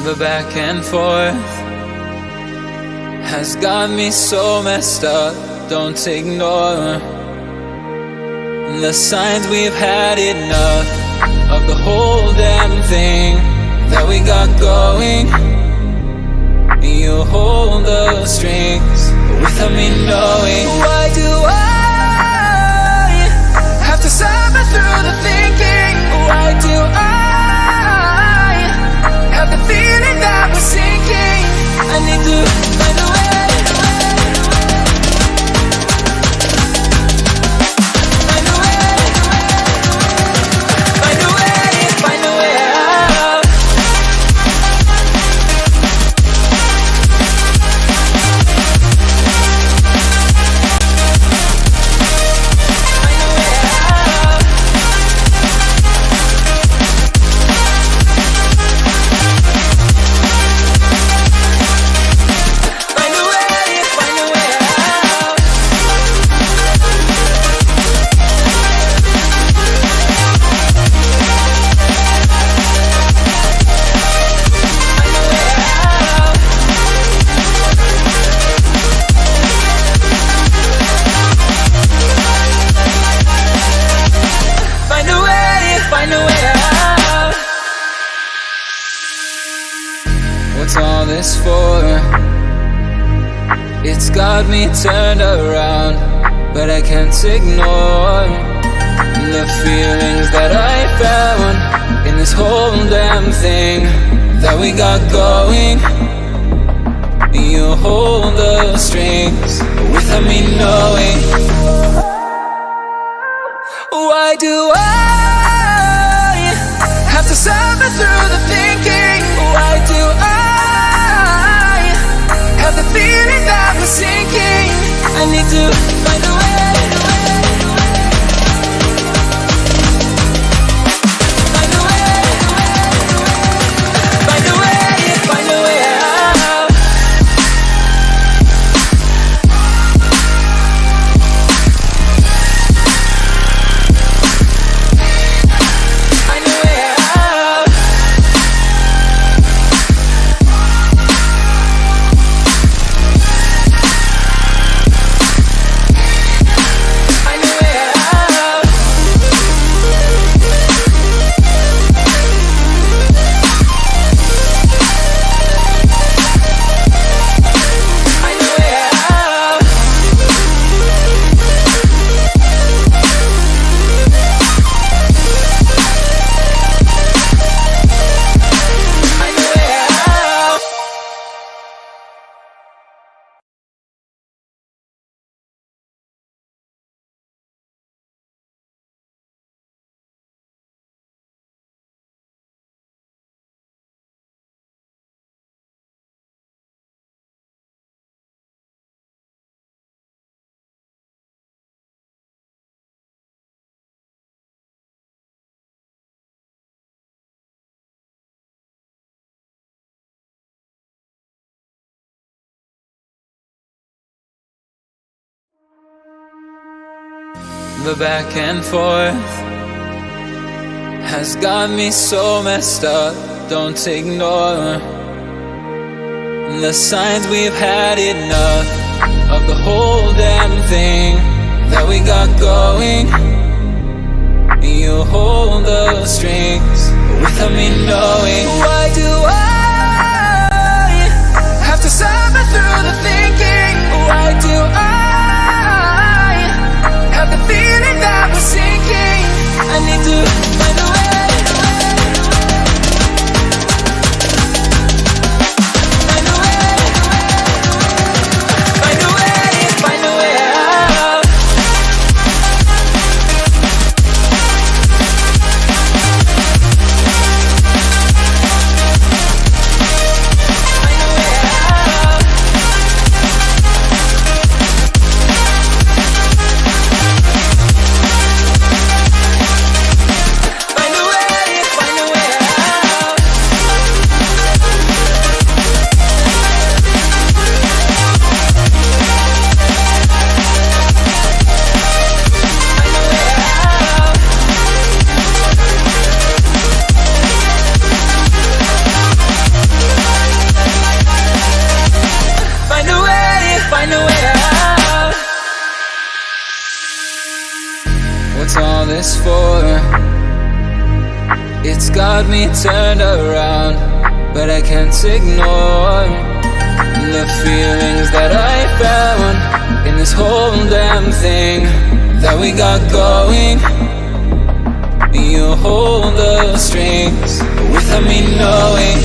The back and forth has got me so messed up. Don't ignore the signs. We've had enough of the whole damn thing that we got going. You hold the strings without me knowing. Why do I have to suffer through the thinking? Why do I have the feeling that we're sinking? I need to find a way. What's all this for? It's got me turned around, but I can't ignore the feelings that I found in this whole damn thing that we got going. You hold the strings without me knowing. Why do I have to suffer through the thinking? Why do I have the feeling that we're sinking? I need to find a way. Find a way. Find a way. Find a way out. Find a way out. The back and forth has got me so messed up. Don't ignore the signs. We've had enough of the whole damn thing that we got going. You hold the strings without me knowing. Why do I have to suffer through the thinking? Why do I have the feeling that we're sinking? I need to find a way. Find a way. Find a way. Find a way out. got me turned around, but I can't ignore the feelings that I found in this whole damn thing that we got going. You hold the strings without me knowing.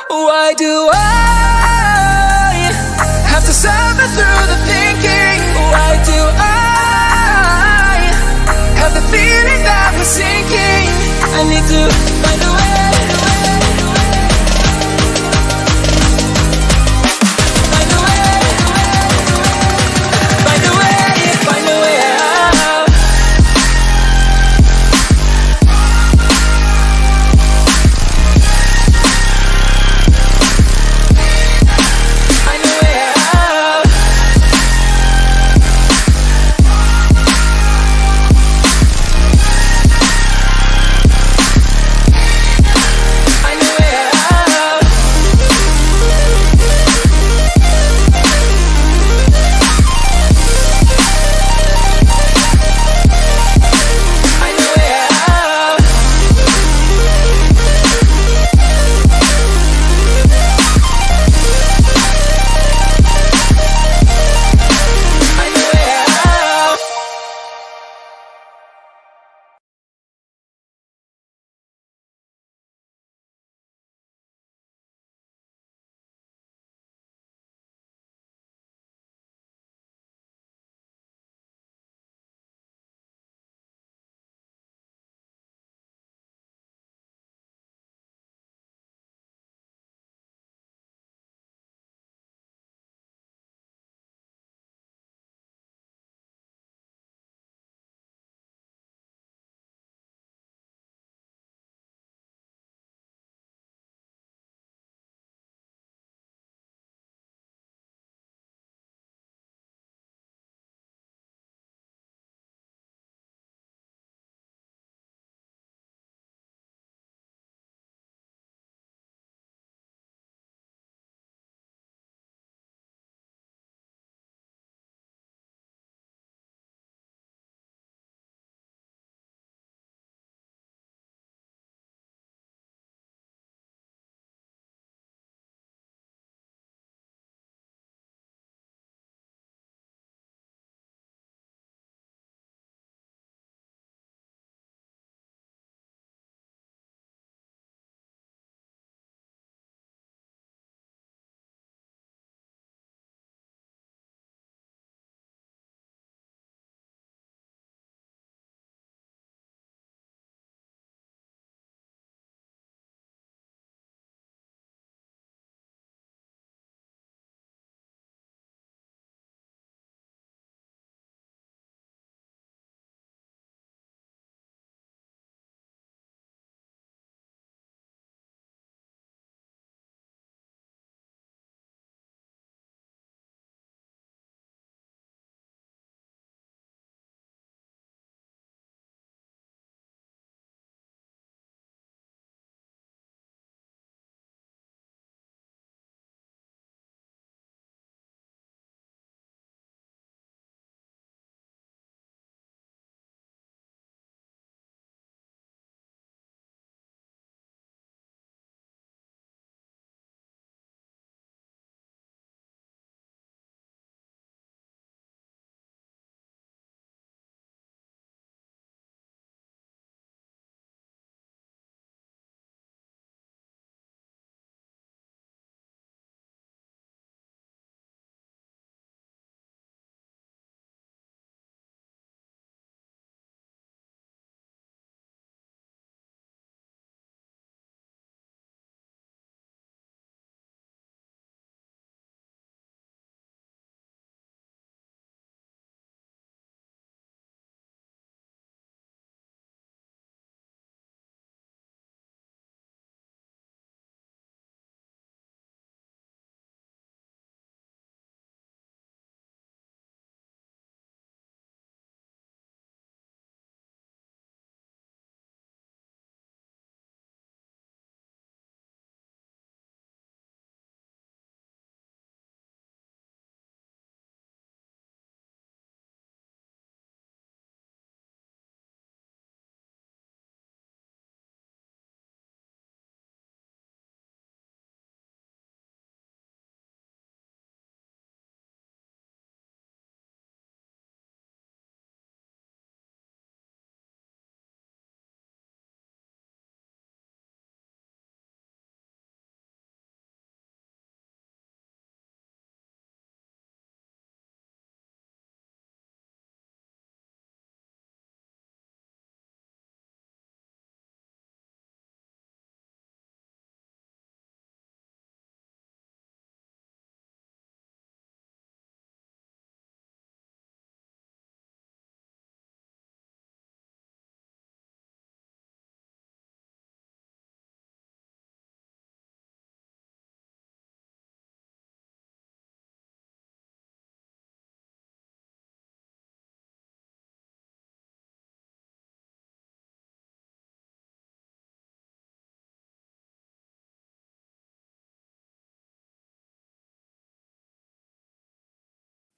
Why do I have to suffer through the thinking? Why do I have the feeling that we're sinking? I need to find a way.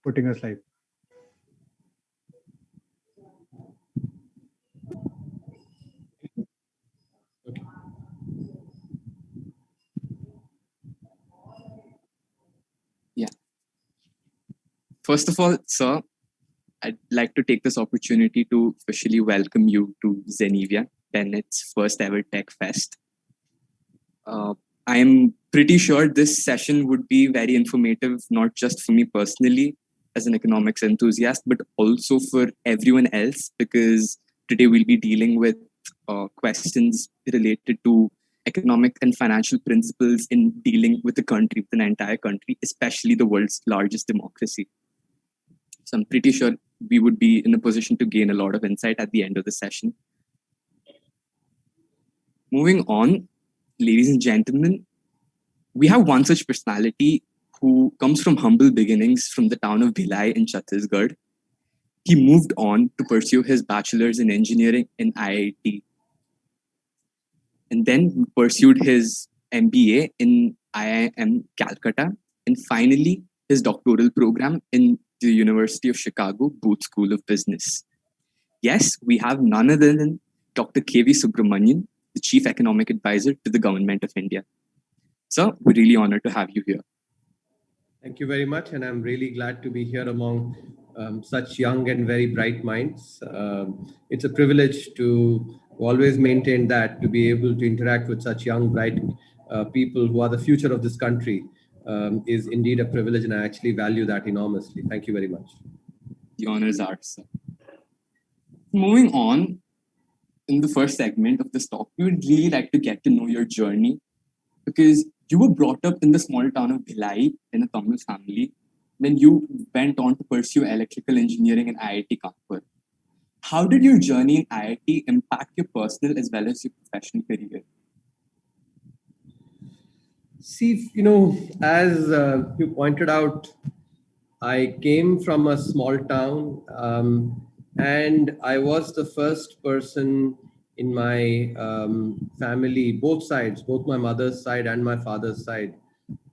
putting us live. Yeah. First of all, sir, I'd like to take this opportunity to officially welcome you to Zenevia, Bennett's first ever Tech Fest. I am pretty sure this session would be very informative, not just for me personally as an economics enthusiast, but also for everyone else, because today we'll be dealing with questions related to economic and financial principles in dealing with the country, with an entire country, especially the world's largest democracy. So I'm pretty sure we would be in a position to gain a lot of insight at the end of the session. Moving on, ladies and gentlemen, we have one such personality who comes from humble beginnings from the town of Bhilai in Chhattisgarh. He moved on to pursue his bachelor's in engineering in IIT, and then pursued his MBA in IIM Calcutta, and finally his doctoral program in the University of Chicago Booth School of Business. Yes, we have none other than Dr. K.V. Subramanian, the Chief Economic Advisor to the Government of India. So we're really honored to have you here. Thank you very much, and I'm really glad to be here among such young and very bright minds. It's a privilege to always maintain that, to be able to interact with such young, bright people who are the future of this country is indeed a privilege, and I actually value that enormously. Thank you very much. The honor is ours, sir. Moving on, in the first segment of this talk, we would really like to get to know your journey, because you were brought up in the small town of Bhilai in a Tamil family. Then you went on to pursue electrical engineering in IIT Kanpur. How did your journey in IIT impact your personal as well as your professional career? See, as you pointed out, I came from a small town, and I was the first person in my family, both sides, both my mother's side and my father's side,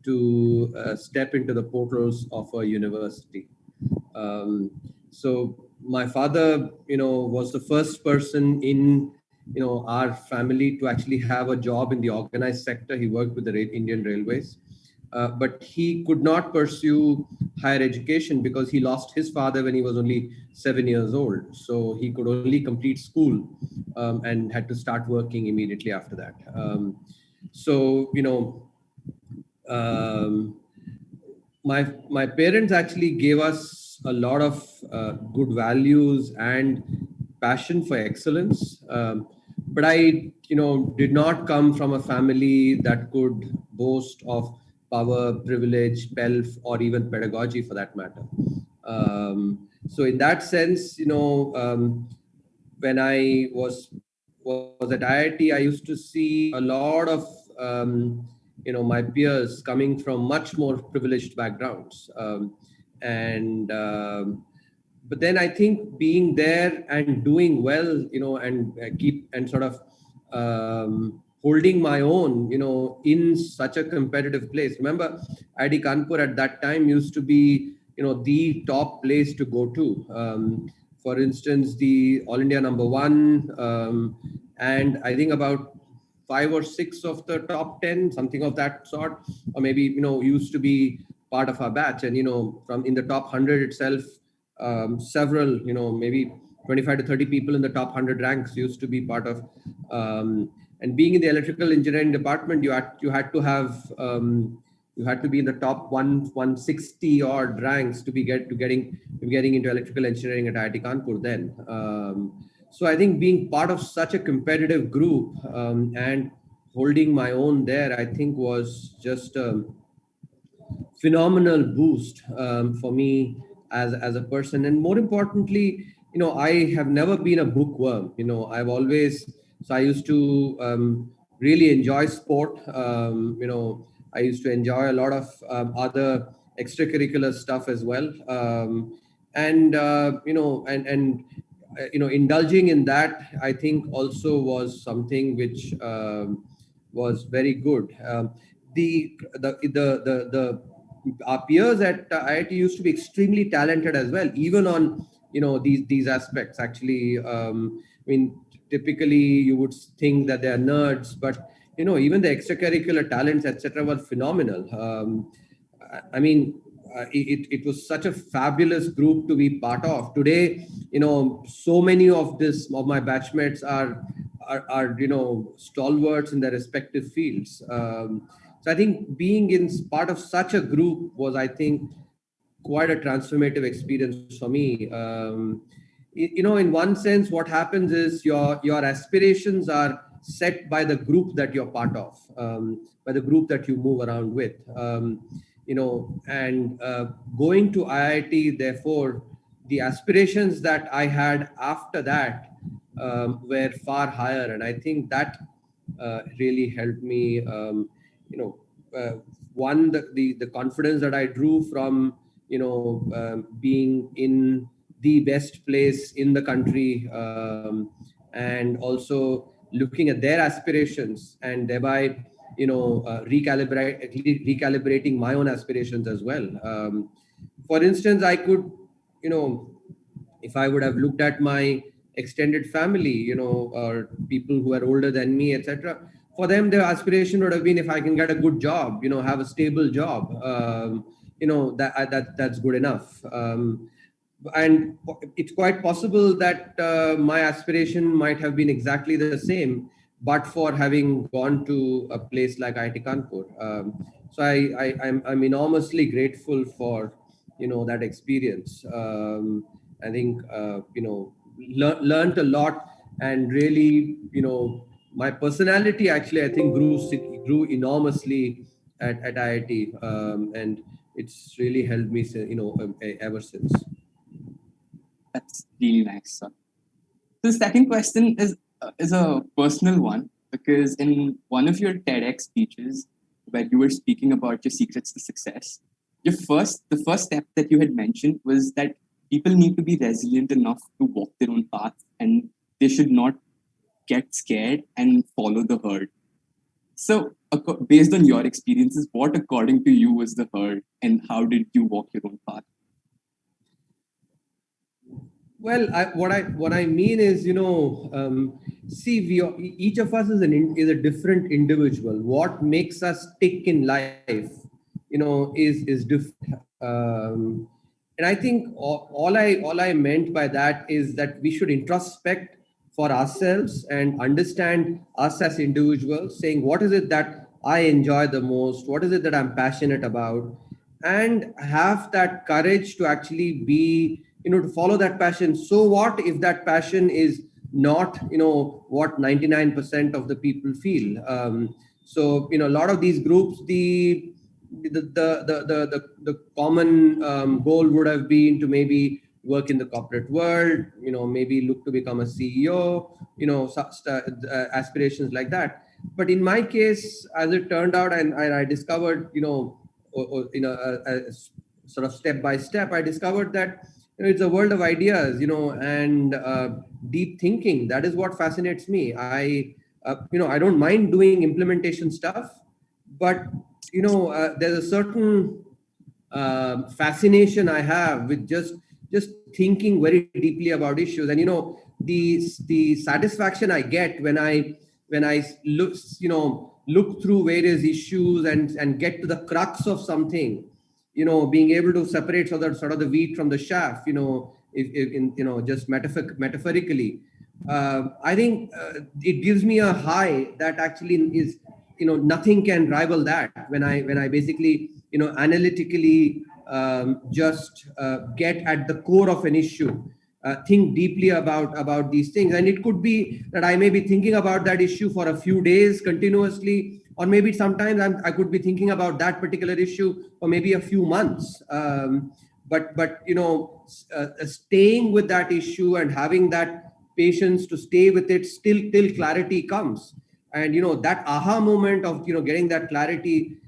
to step into the portals of a university. So my father, was the first person in, our family to actually have a job in the organized sector. He worked with the Indian Railways. But he could not pursue higher education because he lost his father when he was only 7 years old. So he could only complete school and had to start working immediately after that. My parents actually gave us a lot of good values and passion for excellence. But I, did not come from a family that could boast of power, privilege, pelf, or even pedagogy for that matter. So in that sense, when I was at IIT, I used to see a lot of my peers coming from much more privileged backgrounds, but then I think being there and doing well, and keep and sort of holding my own, in such a competitive place. Remember, IIT Kanpur at that time used to be, the top place to go to. For instance, the All India #1, and I think about 5 or 6 of the top 10, something of that sort, or maybe, used to be part of our batch. And, from in the top 100 itself, several, maybe 25 to 30 people in the top 100 ranks used to be part of. And being in the electrical engineering department, you had to have, you had to be in the top 160 odd ranks to be getting into electrical engineering at IIT Kanpur then. So I think being part of such a competitive group and holding my own there, I think was just a phenomenal boost for me as a person. And more importantly, I have never been a bookworm. I used to really enjoy sport. I used to enjoy a lot of other extracurricular stuff as well. Indulging in that, I think also was something which was very good. The our peers at IIT used to be extremely talented as well, even on these aspects. Actually, I mean, typically you would think that they are nerds, but even the extracurricular talents, etc., were phenomenal. I mean, it was such a fabulous group to be part of. Today, so many of my batchmates are stalwarts in their respective fields. So I think being in part of such a group was, I think, quite a transformative experience for me. In one sense, what happens is your aspirations are set by the group that you're part of, by the group that you move around with. And going to IIT, therefore, the aspirations that I had after that were far higher, and I think that really helped me. One, the confidence that I drew from being in the best place in the country, and also looking at their aspirations, and thereby recalibrating my own aspirations as well. For instance, I could, if I would have looked at my extended family, or people who are older than me, etc., for them, their aspiration would have been, if I can get a good job, have a stable job, that's good enough. And it's quite possible that my aspiration might have been exactly the same, but for having gone to a place like IIT Kanpur. So I'm enormously grateful for that experience. I think learned a lot, and really my personality actually, I think, grew enormously at IIT, and it's really helped me ever since. That's really nice, sir. The second question is a personal one, because in one of your TEDx speeches, where you were speaking about your secrets to success, the first step that you had mentioned was that people need to be resilient enough to walk their own path, and they should not get scared and follow the herd. So, based on your experiences, what according to you was the herd, and how did you walk your own path? Well, what I mean is, see, each of us is a different individual. What makes us tick in life, is different. And I think all I meant by that is that we should introspect for ourselves and understand us as individuals, saying what is it that I enjoy the most, what is it that I'm passionate about, and have that courage to actually be, to follow that passion. So what if that passion is not what 99% of the people feel? So a lot of these groups, the common goal would have been to maybe work in the corporate world, maybe look to become a CEO, aspirations like that. But in my case, as it turned out, and I discovered, sort of step by step, I discovered that it's a world of ideas, and deep thinking. That is what fascinates me. I don't mind doing implementation stuff, but there's a certain fascination I have with just thinking very deeply about issues, and the satisfaction I get when I look through various issues and get to the crux of something, being able to separate sort of the wheat from the chaff, if just metaphorically. I think it gives me a high that actually is, nothing can rival that. When I basically, analytically just get at the core of an issue, think deeply about these things. And it could be that I may be thinking about that issue for a few days continuously, or maybe sometimes I could be thinking about that particular issue for maybe a few months. But staying with that issue and having that patience to stay with it till clarity comes. And that aha moment of getting that clarity,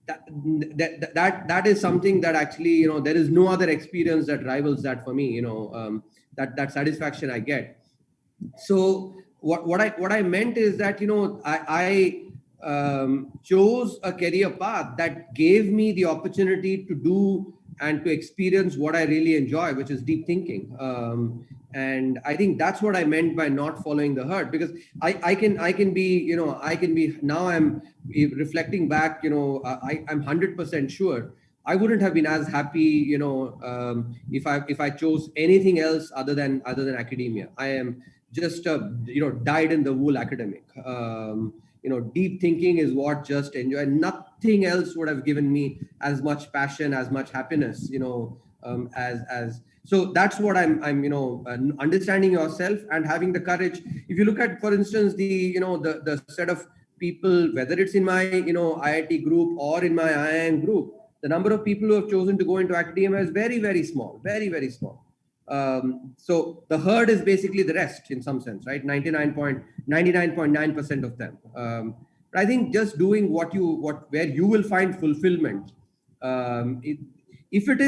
that is something that actually there is no other experience that rivals that for me. That satisfaction I get. So what I meant is that chose a career path that gave me the opportunity to do and to experience what I really enjoy, which is deep thinking. And I think that's what I meant by not following the herd, because I can be, now I'm reflecting back, I'm 100% sure I wouldn't have been as happy, if I chose anything else other than academia. I am just a, dyed in the wool academic. Deep thinking is what just enjoy. Nothing else would have given me as much passion, as much happiness, as so that's what I'm understanding yourself and having the courage. If you look at, for instance, the set of people, whether it's in my IIT group or in my IIM group, the number of people who have chosen to go into academia is very, very small, very, very small. So the herd is basically the rest in some sense, right? 99.9% of them. But I think just doing where you will find fulfillment. If it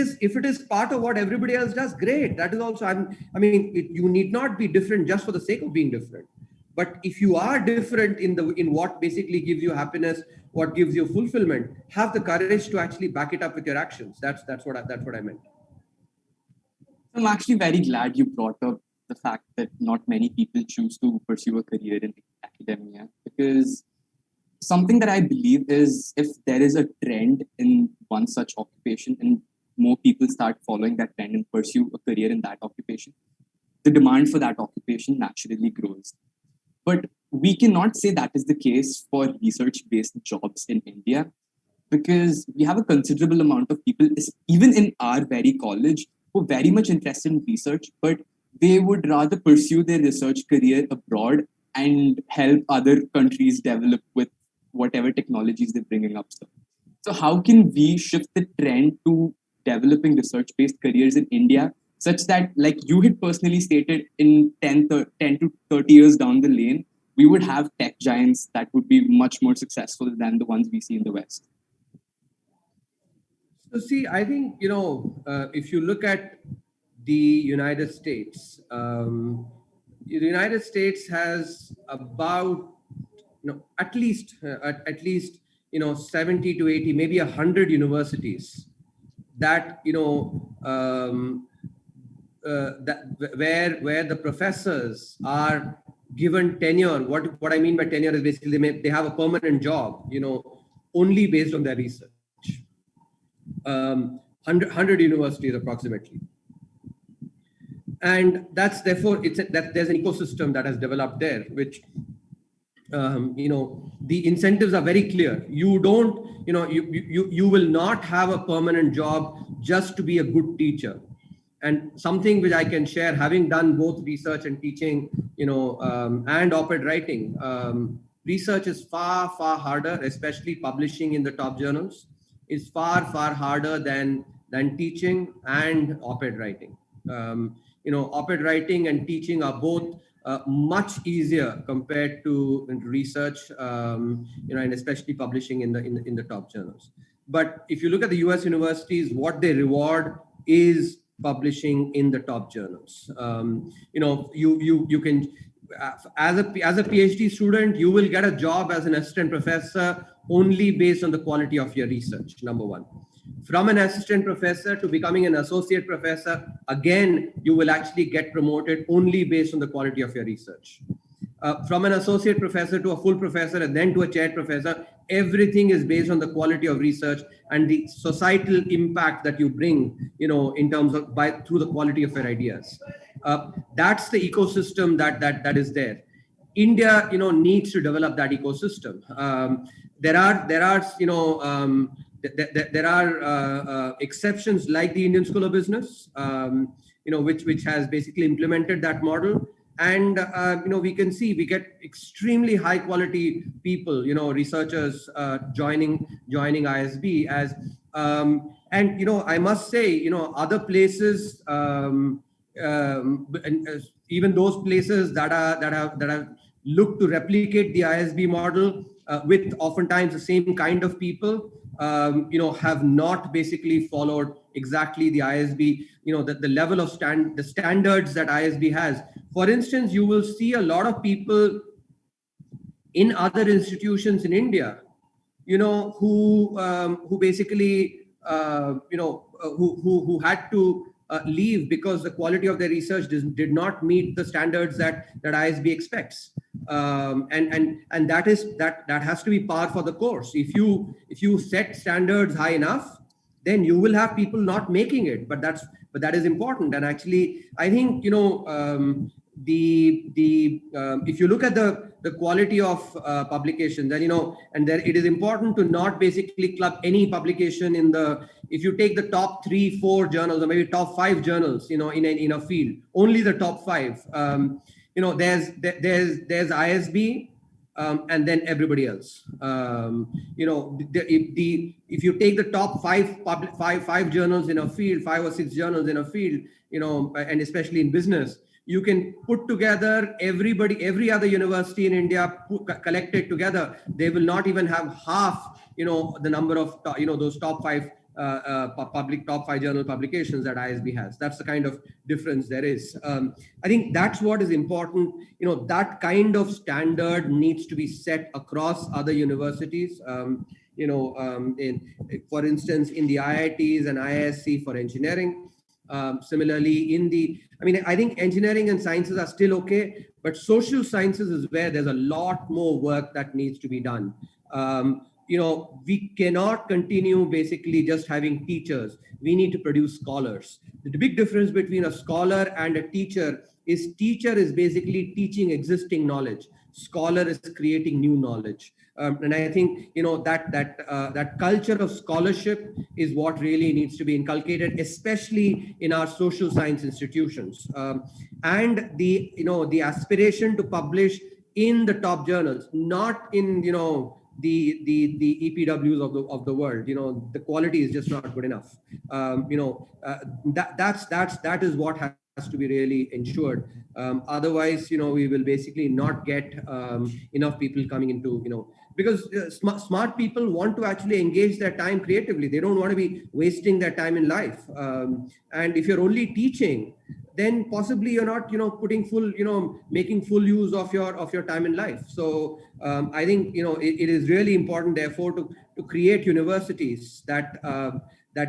is part of what everybody else does, great. That is also, you need not be different just for the sake of being different. But if you are different in what basically gives you happiness, what gives you fulfillment, have the courage to actually back it up with your actions. That's what I meant. I'm actually very glad you brought up the fact that not many people choose to pursue a career in academia, because something that I believe is, if there is a trend in one such occupation and more people start following that trend and pursue a career in that occupation, the demand for that occupation naturally grows. But we cannot say that is the case for research-based jobs in India, because we have a considerable amount of people, even in our very college, who are very much interested in research, but they would rather pursue their research career abroad and help other countries develop with whatever technologies they're bringing up. So how can we shift the trend to developing research-based careers in India, such that, like you had personally stated, in 10 to 30 years down the lane, we would have tech giants that would be much more successful than the ones we see in the West? So see, I think, if you look at the United States, the United States has about, at least 70 to 80, maybe 100 universities that, where the professors are given tenure. What I mean by tenure is basically they have a permanent job, only based on their research. 100 universities approximately. And that's therefore there's an ecosystem that has developed there, which the incentives are very clear. You don't, you will not have a permanent job just to be a good teacher. And something which I can share, having done both research and teaching, and op-ed writing, research is far, far harder, especially publishing in the top journals, is far, far harder than teaching and op-ed writing. Op-ed writing and teaching are both much easier compared to research, and especially publishing in the top journals. But if you look at the US universities, what they reward is publishing in the top journals. You can, as a PhD student, you will get a job as an assistant professor only based on the quality of your research, number one. From an assistant professor to becoming an associate professor, again, you will actually get promoted only based on the quality of your research. From an associate professor to a full professor and then to a chair professor, everything is based on the quality of research and the societal impact that you bring, in terms of through the quality of your ideas. That's the ecosystem that is there. India, needs to develop that ecosystem. There are exceptions like the Indian School of Business, which has basically implemented that model. And, we can see we get extremely high quality people, researchers joining ISB as, and, I must say, other places, even those places that have looked to replicate the ISB model with oftentimes the same kind of people, have not basically followed exactly the ISB, the level of the standards that ISB has. For instance, you will see a lot of people in other institutions in India, who basically who had to leave because the quality of their research did not meet the standards that ISB expects. And that has to be par for the course. If you set standards high enough, then you will have people not making it. But that is important. And actually, I think if you look at the quality of publications, then and there it is important to not basically club any publication in the, if you take the top 3-4 journals or maybe top 5 journals in a field, only the top 5, there's ISB, and then everybody else. If you take the top five journals in a field, 5 or 6 journals in a field, and especially in business, you can put together every other university in India collected together. They will not even have half, the number of, those top 5 top 5 journal publications that ISB has. That's the kind of difference there is. I think that's what is important. That kind of standard needs to be set across other universities. For instance, in the IITs and IISc for engineering. Similarly, I think engineering and sciences are still okay, but social sciences is where there's a lot more work that needs to be done. We cannot continue basically just having teachers. We need to produce scholars. The big difference between a scholar and a teacher is basically teaching existing knowledge. Scholar is creating new knowledge. And I think, that culture of scholarship is what really needs to be inculcated, especially in our social science institutions. And the aspiration to publish in the top journals, not in, the EPWs of the world. The quality is just not good enough. That is what has to be really ensured. Otherwise, we will basically not get enough people coming into, because smart people want to actually engage their time creatively. They don't want to be wasting their time in life. And if you're only teaching, then possibly you're not, putting full, making full use of your time in life. So I think, it is really important, therefore, to create universities that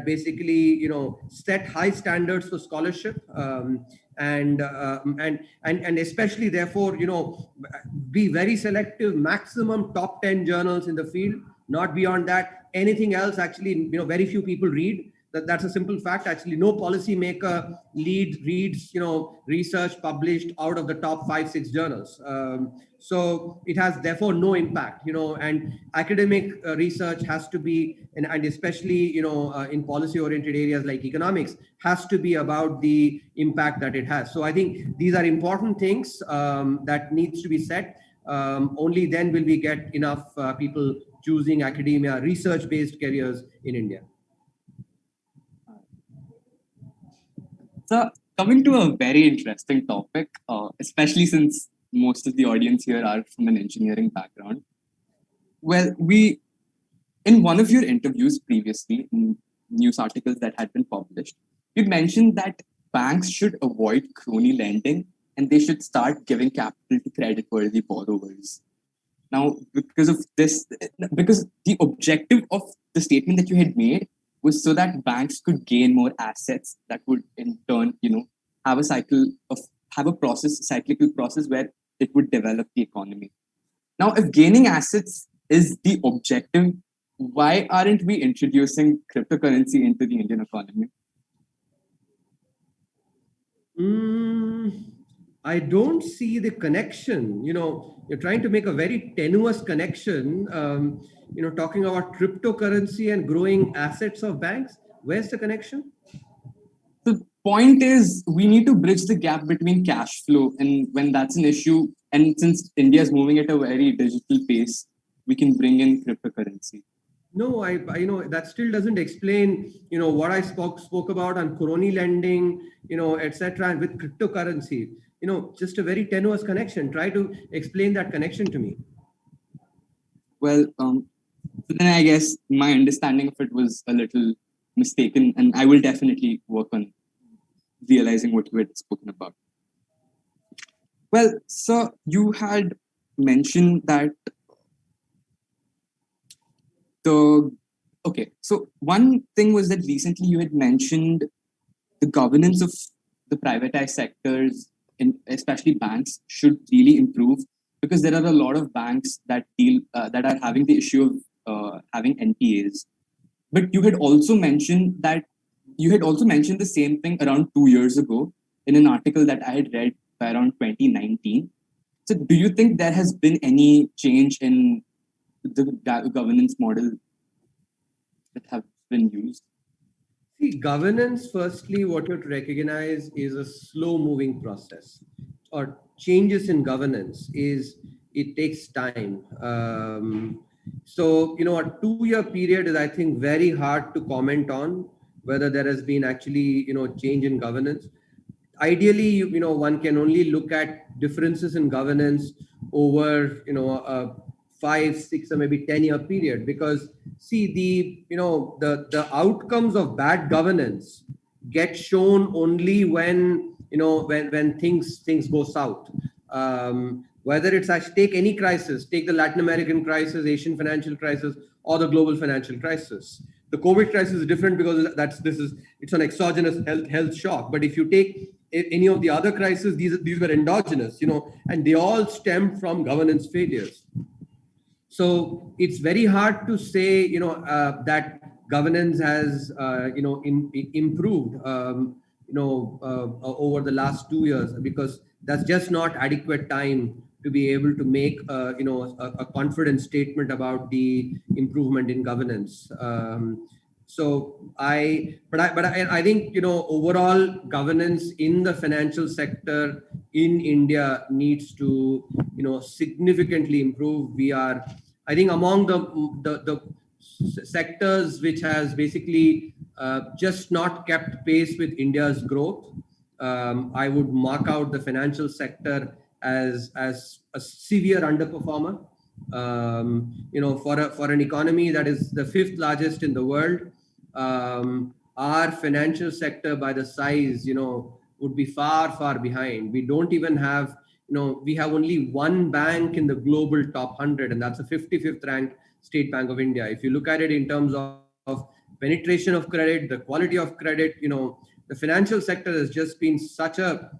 basically, set high standards for scholarship, and especially, therefore, be very selective, maximum top 10 journals in the field, not beyond that. Anything else, actually, very few people read. That's a simple fact. Actually, no policy maker reads, research published out of the top 5-6 journals. So it has therefore no impact, and academic research has to be, and especially, in policy oriented areas like economics, has to be about the impact that it has. So I think these are important things that needs to be set. Only then will we get enough people choosing academia, research-based careers in India. So coming to a very interesting topic, especially since most of the audience here are from an engineering background. Well, in one of your interviews previously, in news articles that had been published, you mentioned that banks should avoid crony lending and they should start giving capital to credit-worthy borrowers. Now, because the objective of the statement that you had made was so that banks could gain more assets that would in turn, have a cyclical process where it would develop the economy. Now, if gaining assets is the objective, why aren't we introducing cryptocurrency into the Indian economy? I don't see the connection. You're trying to make a very tenuous connection. Talking about cryptocurrency and growing assets of banks. Where's the connection? The point is, we need to bridge the gap between cash flow, and when that's an issue, and since India is moving at a very digital pace, we can bring in cryptocurrency. No, I that still doesn't explain, what I spoke about on crony lending, etc. And with cryptocurrency, just a very tenuous connection. Try to explain that connection to me. Well, so then I guess my understanding of it was a little mistaken, and I will definitely work on realizing what you had spoken about. Well, so you had mentioned that so one thing was that recently you had mentioned the governance of the privatized sectors, especially banks, should really improve, because there are a lot of banks that are having the issue of having NPAs. But you had also mentioned the same thing around 2 years ago in an article that I had read by around 2019. So, do you think there has been any change in the governance model that have been used? See, governance, firstly, what you have to recognize is a slow moving process, or changes in governance it takes time. So, a 2 year period is, I think, very hard to comment on whether there has been actually, change in governance. Ideally, one can only look at differences in governance over, a 5, 6, or maybe 10 year period, because see, the outcomes of bad governance get shown only when, when things go south. Whether it's actually, take any crisis, take the Latin American crisis, Asian financial crisis, or the global financial crisis. The COVID crisis is different because it's an exogenous health shock. But if you take any of the other crises, these were endogenous, and they all stemmed from governance failures. So it's very hard to say, that governance has, improved, over the last 2 years, because that's just not adequate time to be able to make, a confident statement about the improvement in governance. I think, overall governance in the financial sector in India needs to, significantly improve. We are, I think, among the sectors which has basically just not kept pace with India's growth. I would mark out the financial sector as a severe underperformer. For an economy that is the 5th largest in the world, our financial sector by the size, would be far behind. We don't even have, we have only one bank in the global top 100, and that's a 55th ranked State Bank of India. If you look at it in terms of penetration of credit, the quality of credit, the financial sector has just been such a,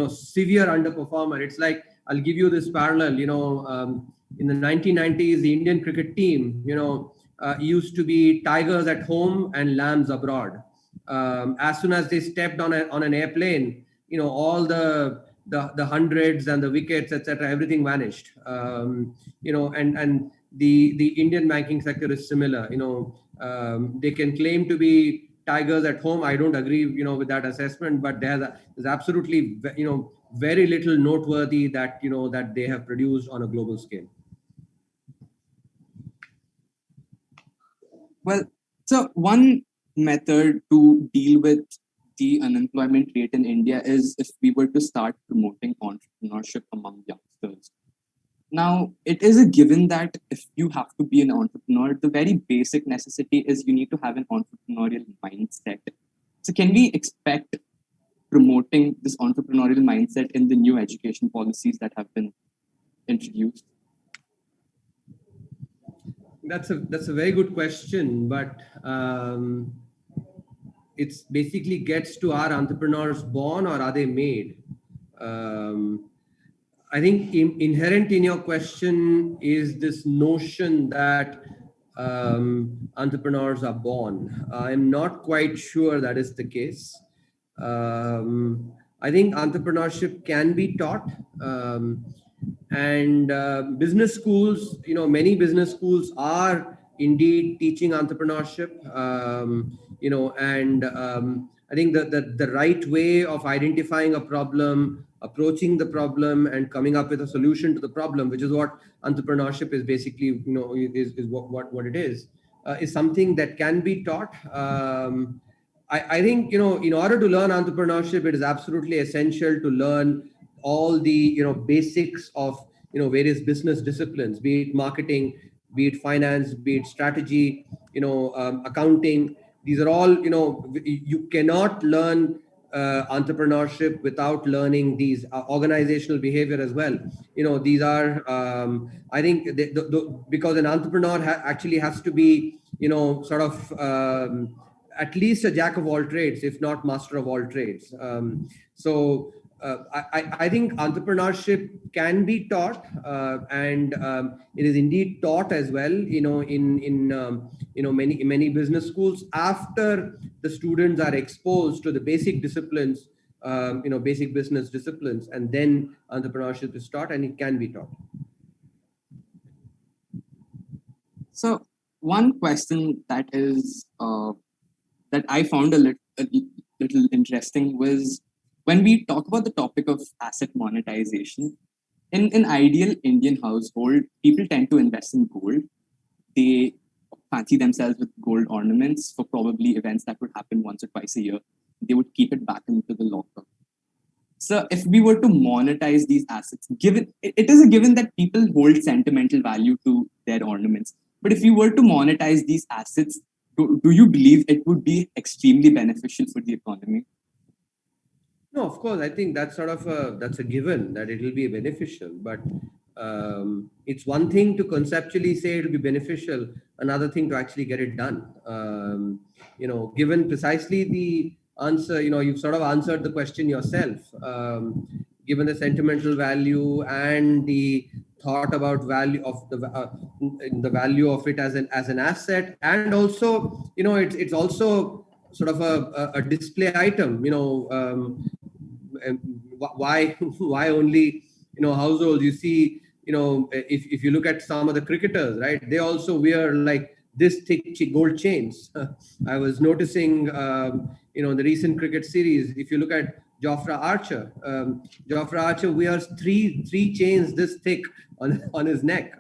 severe underperformer. It's like, I'll give you this parallel, in the 1990s, the Indian cricket team, used to be tigers at home and lambs abroad. As soon as they stepped on an airplane, all the hundreds and the wickets, etc., everything vanished. And the Indian banking sector is similar. They can claim to be tigers at home. I don't agree, with that assessment, but there's absolutely, very little noteworthy that, that they have produced on a global scale. Well, so one method to deal with the unemployment rate in India is if we were to start promoting entrepreneurship among youngsters. Now, it is a given that if you have to be an entrepreneur, the very basic necessity is you need to have an entrepreneurial mindset. So can we expect promoting this entrepreneurial mindset in the new education policies that have been introduced? That's a very good question, but it's basically gets to, are entrepreneurs born or are they made? I think inherent in your question is this notion that entrepreneurs are born. I'm not quite sure that is the case. I think entrepreneurship can be taught. And business schools, many business schools are indeed teaching entrepreneurship. I think that the right way of identifying a problem, approaching the problem, and coming up with a solution to the problem, which is what entrepreneurship is basically, is what it is something that can be taught. I think, in order to learn entrepreneurship, it is absolutely essential to learn all the, basics of, various business disciplines, be it marketing, be it finance, be it strategy, accounting. These are all, you cannot learn entrepreneurship, without learning these organizational behavior as well. These are, I think, because an entrepreneur actually has to be, sort of at least a jack of all trades, if not master of all trades. I think entrepreneurship can be taught, and it is indeed taught as well. In many business schools, after the students are exposed to the basic disciplines, basic business disciplines, and then entrepreneurship is taught, and it can be taught. So one question that is that I found a little interesting was when we talk about the topic of asset monetization. In an ideal Indian household, people tend to invest in gold. They fancy themselves with gold ornaments for probably events that would happen once or twice a year. They would keep it back into the locker. So if we were to monetize these assets, given it is a given that people hold sentimental value to their ornaments, but if you were to monetize these assets, do you believe it would be extremely beneficial for the economy? No, of course. I think that's that's a given that it will be beneficial. But it's one thing to conceptually say it will be beneficial, another thing to actually get it done. Given precisely the answer, you've sort of answered the question yourself. Given the sentimental value and the thought about value of the value of it as an asset, and also it's also sort of a display item. Why only households? You see, if you look at some of the cricketers, right, they also wear like this thick gold chains. I was noticing the recent cricket series. If you look at Jofra Archer wears three chains this thick on his neck.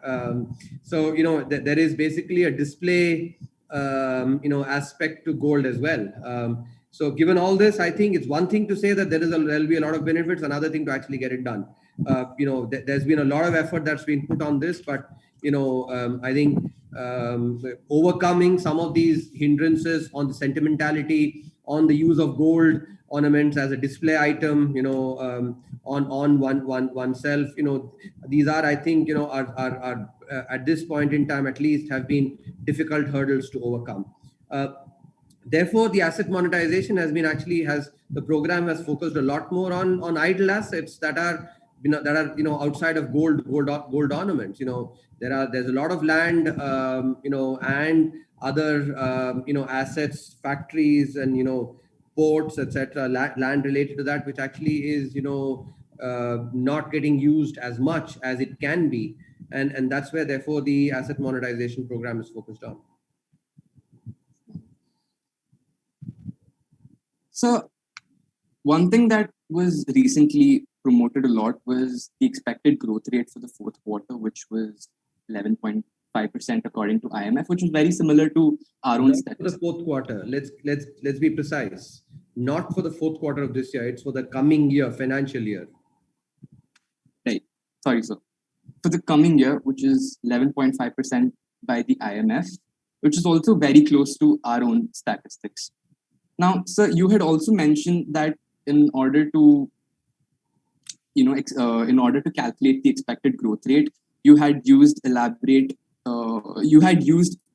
So there is basically a display aspect to gold as well. So given all this, I think it's one thing to say that there'll be a lot of benefits, another thing to actually get it done. There's been a lot of effort that's been put on this, but I think overcoming some of these hindrances on the sentimentality, on the use of gold ornaments as a display item, on oneself, these are, I think, are at this point in time at least, have been difficult hurdles to overcome. Therefore, the asset monetization the program has focused a lot more on idle assets that are outside of gold ornaments. There's a lot of land, and other assets, factories, and ports, etc. Land related to that, which actually is not getting used as much as it can be, and that's where therefore the asset monetization program is focused on. So one thing that was recently promoted a lot was the expected growth rate for the fourth quarter, which was 11.5% according to IMF, which is very similar to our own statistics. For the fourth quarter, let's be precise. Not for the fourth quarter of this year; it's for the coming year, financial year. Right. Sorry, sir. For the coming year, which is 11.5% by the IMF, which is also very close to our own statistics. Now, sir, you had also mentioned that in order to calculate the expected growth rate, you had used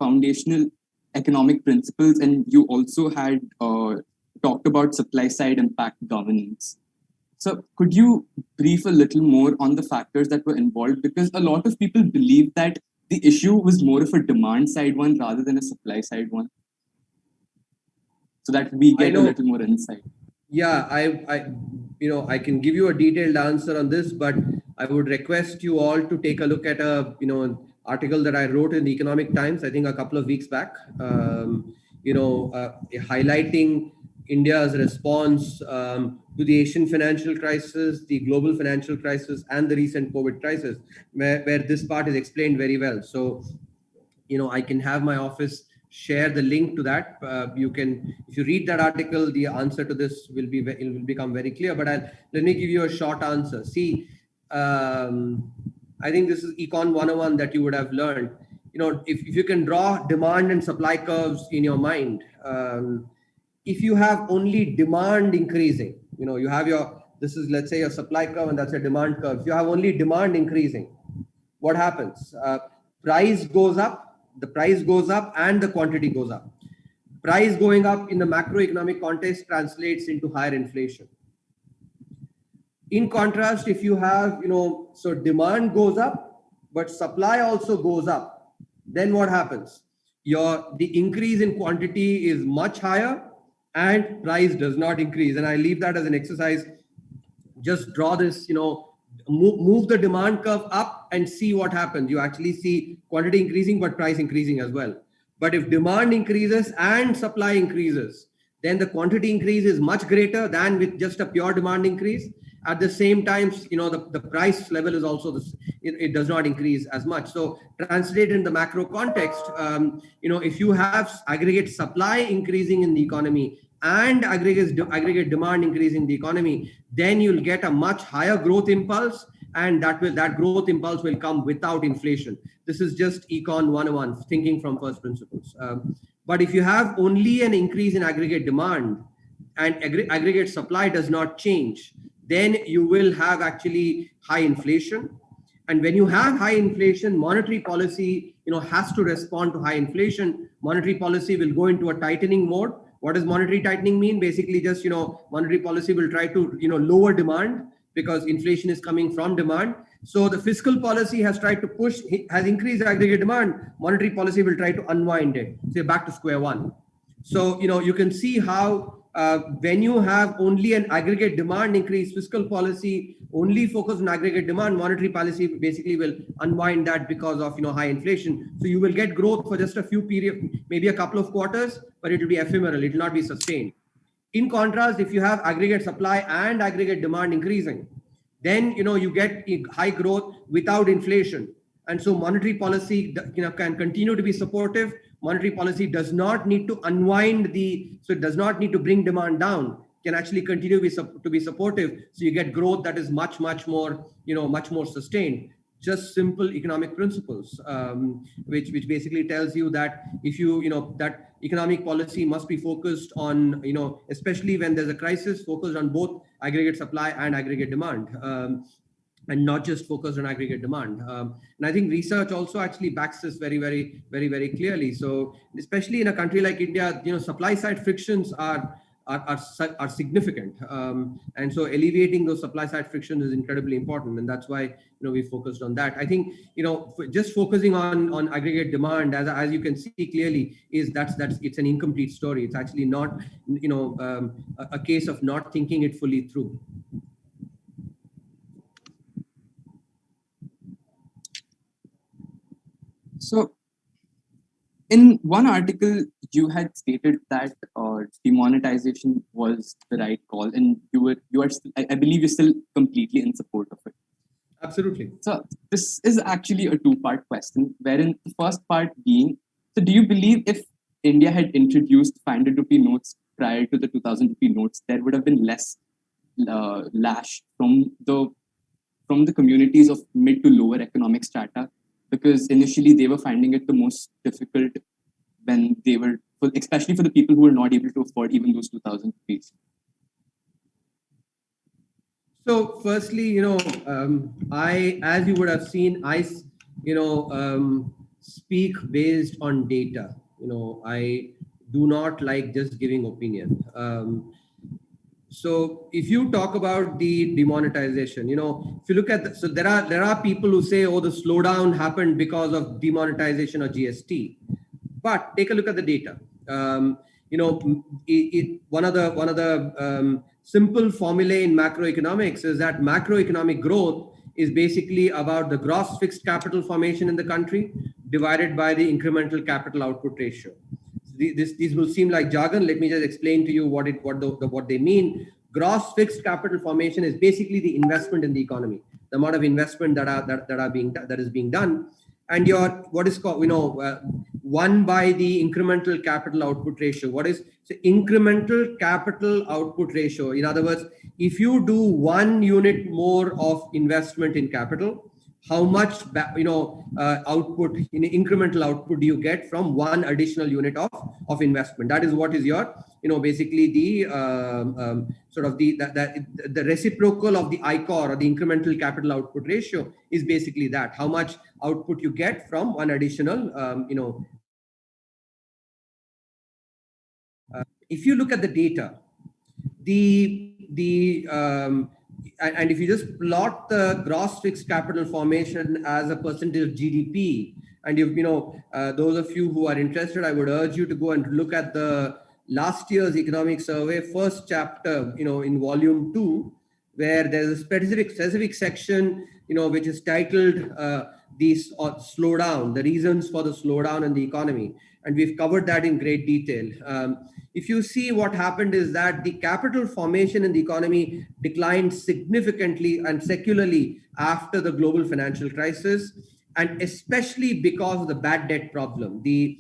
foundational economic principles, and you also had talked about supply side impact governance. So could you brief a little more on the factors that were involved? Because a lot of people believe that the issue was more of a demand side one rather than a supply side one. So that we get a little more insight. Yeah, I can give you a detailed answer on this, but I would request you all to take a look at an article that I wrote in the Economic Times, I think a couple of weeks back, highlighting India's response to the Asian financial crisis, the global financial crisis, and the recent COVID crisis, where this part is explained very well. So, I can have my office share the link to that. If you read that article, the answer to this will become very clear. But let me give you a short answer. See, I think this is Econ 101 that you would have learned. If you can draw demand and supply curves in your mind, if you have only demand increasing, you have this is, let's say, your supply curve, and that's your demand curve. If you have only demand increasing, what happens? Price goes up, the price goes up, and the quantity goes up. Price going up in the macroeconomic context translates into higher inflation. In contrast, if you have, so demand goes up, but supply also goes up, then what happens? The increase in quantity is much higher and price does not increase. And I leave that as an exercise. Just draw this, move the demand curve up and see what happens. You actually see quantity increasing, but price increasing as well. But if demand increases and supply increases, then the quantity increase is much greater than with just a pure demand increase. At the same time, the price level is also it does not increase as much. So translate in the macro context, if you have aggregate supply increasing in the economy and aggregate demand increasing in the economy, then you'll get a much higher growth impulse, and that growth impulse will come without inflation. This is just Econ 101, thinking from first principles. But if you have only an increase in aggregate demand and aggregate supply does not change, then you will have actually high inflation. And when you have high inflation, monetary policy, has to respond to high inflation. Monetary policy will go into a tightening mode. What does monetary tightening mean? Basically, just, monetary policy will try to, lower demand because inflation is coming from demand. So the fiscal policy has increased aggregate demand. Monetary policy will try to unwind it. So back to square one. So, you can see how when you have only an aggregate demand increase, fiscal policy only focus on aggregate demand, monetary policy basically will unwind that because of high inflation. So you will get growth for just a few periods, maybe a couple of quarters, but it will be ephemeral. It will not be sustained. In contrast, if you have aggregate supply and aggregate demand increasing, then you get high growth without inflation. And so monetary policy can continue to be supportive. Monetary policy does not need to unwind so it does not need to bring demand down, can actually continue to be supportive. So you get growth that is much more, much more sustained. Just simple economic principles, which basically tells you that if that economic policy must be focused on, especially when there's a crisis, focused on both aggregate supply and aggregate demand. And not just focused on aggregate demand. And I think research also actually backs this very, very, very, very clearly. So especially in a country like India, supply side frictions are significant. And so alleviating those supply side frictions is incredibly important. And that's why, we focused on that. I think, just focusing on aggregate demand, as you can see clearly, it's an incomplete story. It's actually not, a case of not thinking it fully through. So, in one article, you had stated that demonetization was the right call, and I believe you're still completely in support of it. Absolutely. So, this is actually a two-part question, wherein the first part being, so do you believe if India had introduced 500 rupee notes prior to the 2000 rupee notes, there would have been less lash from the communities of mid to lower economic strata? Because initially they were finding it the most difficult when they were, especially for the people who were not able to afford even those 2000 rupees. So firstly, as you would have seen, I speak based on data. I do not like just giving opinion. So if you talk about the demonetization, if you look at so there are people who say, oh, the slowdown happened because of demonetization or GST, but take a look at the data. One of the simple formulae in macroeconomics is that macroeconomic growth is basically about the gross fixed capital formation in the country divided by the incremental capital output ratio. These will seem like jargon. Let me just explain to you what they mean. Gross fixed capital formation is basically the investment in the economy, the amount of investment that is being done, and what is called one by the incremental capital output ratio. What is incremental capital output ratio? In other words, if you do 1 unit more of investment in capital, how much output, incremental output do you get from one additional unit of investment. That is what is your basically the sort of the reciprocal of the ICOR, or the incremental capital output ratio, is basically that, how much output you get from one additional if you look at the data, and if you just plot the gross fixed capital formation as a percentage of GDP, and those of you who are interested, I would urge you to go and look at the last year's economic survey, first chapter, in volume 2, where there's a specific section, which is titled slowdown, the reasons for the slowdown in the economy. And we've covered that in great detail. If you see, what happened is that the capital formation in the economy declined significantly and secularly after the global financial crisis, and especially because of the bad debt problem. We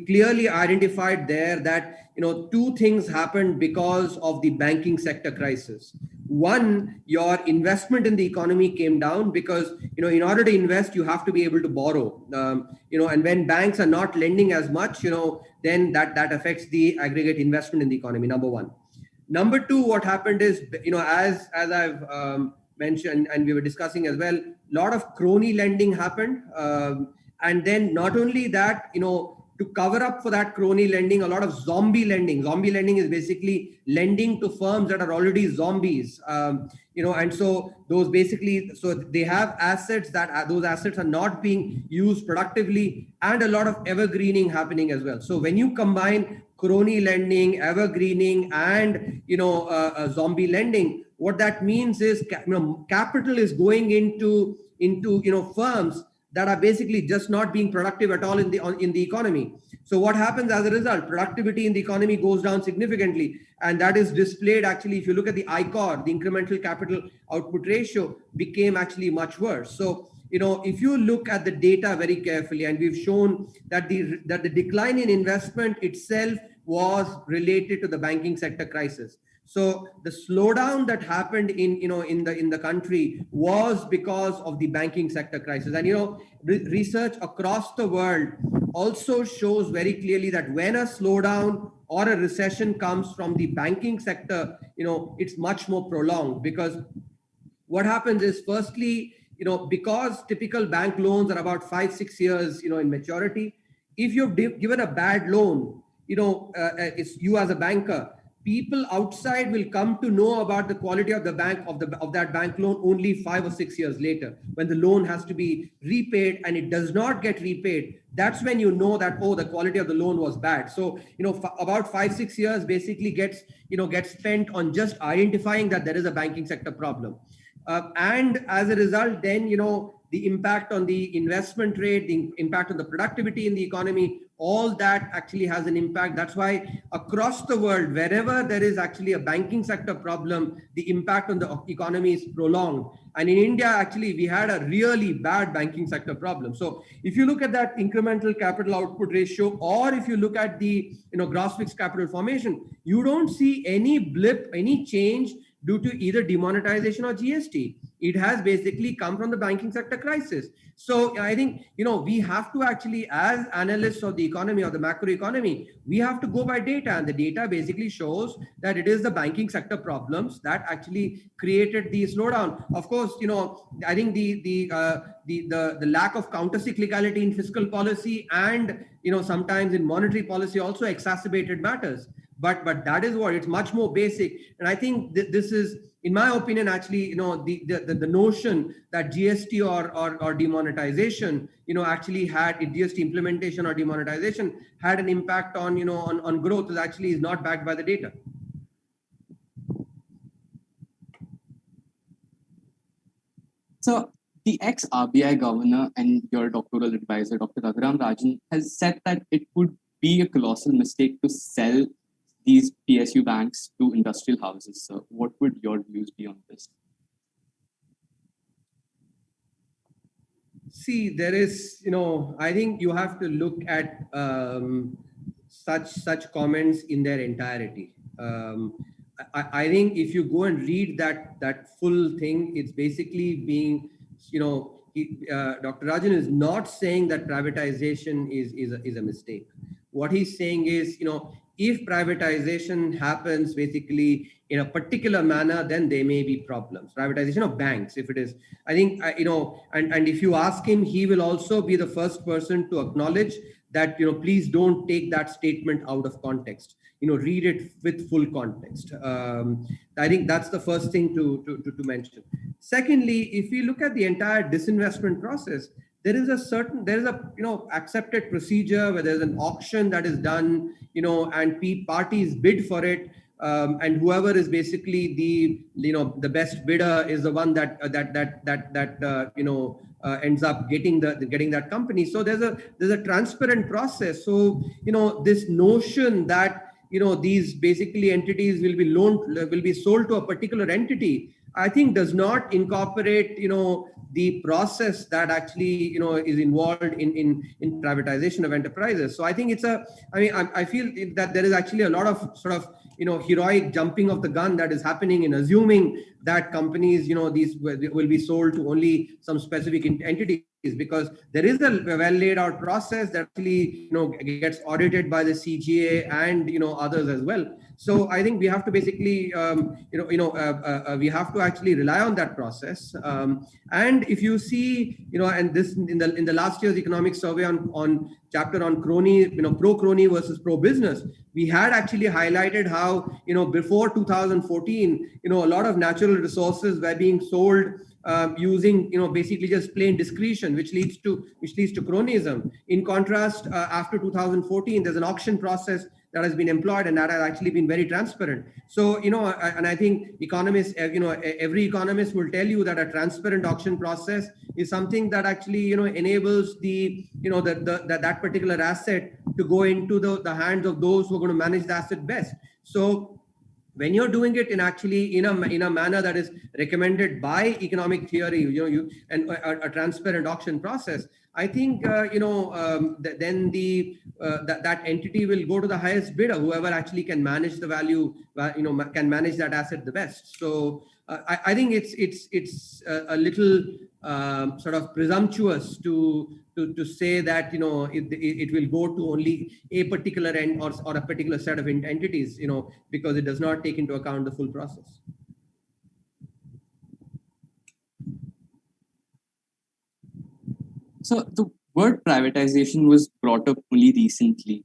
clearly identified there that two things happened because of the banking sector crisis. One, your investment in the economy came down because in order to invest, you have to be able to borrow. And when banks are not lending as much, then that affects the aggregate investment in the economy. Number one. Number two, what happened is, as I've mentioned and we were discussing as well, a lot of crony lending happened. And then not only that, to cover up for that crony lending, a lot of zombie lending. Zombie lending is basically lending to firms that are already zombies. And so those basically, so they have assets those assets are not being used productively, and a lot of evergreening happening as well. So when you combine crony lending, evergreening, and zombie lending, what that means is capital is going into firms that are basically just not being productive at all in the economy. So what happens as a result? Productivity in the economy goes down significantly, and that is displayed actually, if you look at the ICOR, the incremental capital output ratio became actually much worse. So if you look at the data very carefully, and we've shown that the decline in investment itself was related to the banking sector crisis. So the slowdown that happened in the country was because of the banking sector crisis. And research across the world also shows very clearly that when a slowdown or a recession comes from the banking sector, it's much more prolonged, because what happens is, firstly, because typical bank loans are about 5-6 years, in maturity. If you've given a bad loan, it's you as a banker, people outside will come to know about the quality of the bank of that bank loan only 5 or 6 years later, when the loan has to be repaid and it does not get repaid. That's when you know that, oh, the quality of the loan was bad. So about 5-6 years basically gets spent on just identifying that there is a banking sector problem, and as a result, then the impact on the investment rate, the impact on the productivity in the economy, all that actually has an impact. That's why across the world, wherever there is actually a banking sector problem, the impact on the economy is prolonged. And in India, actually, we had a really bad banking sector problem. So if you look at that incremental capital output ratio, or if you look at the gross fixed capital formation, you don't see any blip, any change due to either demonetization or GST. It has basically come from the banking sector crisis. So I think, we have to actually, as analysts of the economy or the macro economy, we have to go by data. And the data basically shows that it is the banking sector problems that actually created the slowdown. Of course, I think the lack of counter-cyclicality in fiscal policy and, sometimes in monetary policy also exacerbated matters. But that is what, it's much more basic. And I think this is, in my opinion, actually, the notion that GST or demonetization, actually had GST implementation or demonetization had an impact on, on growth, is not backed by the data. So the ex-RBI governor and your doctoral advisor, Dr. Raghuram Rajan, has said that it would be a colossal mistake to sell these PSU banks to industrial houses. So what would your views be on this? See, there is, I think you have to look at such comments in their entirety. I think if you go and read that full thing, it's basically being, Dr. Rajan is not saying that privatization is a mistake. What he's saying is, if privatization happens basically in a particular manner, then there may be problems. Privatization of banks, if it is, I think, and if you ask him, he will also be the first person to acknowledge that, please don't take that statement out of context. Read it with full context. I think that's the first thing to mention. Secondly, if you look at the entire disinvestment process, there is a accepted procedure where there's an auction that is done, and parties bid for it, and whoever is basically the best bidder is the one that ends up getting that company. So there's a transparent process. So this notion that these basically entities will be sold to a particular entity, I think does not incorporate the process that actually is involved in privatization of enterprises. So I think I feel that there is actually a lot of sort of heroic jumping of the gun that is happening in assuming that companies these will be sold to only some specific entities, because there is a well laid out process that actually gets audited by the CGA and others as well. So I think we have to basically we have to actually rely on that process. And if you see and this in the last year's economic survey on chapter on crony, pro crony versus pro business, we had actually highlighted how before 2014 a lot of natural resources were being sold using basically just plain discretion, which leads to cronyism. In contrast, after 2014, there's an auction process that has been employed, and that has actually been very transparent. So and I think economists, every economist will tell you that a transparent auction process is something that actually enables that particular asset to go into the hands of those who are going to manage the asset best. So when you're doing it in a manner that is recommended by economic theory, and a transparent auction process, I think then that entity will go to the highest bidder, whoever actually can manage the value, can manage that asset the best. So I think it's a little sort of presumptuous to say that it will go to only a particular end or a particular set of entities, because it does not take into account the full process. So the word privatization was brought up only recently.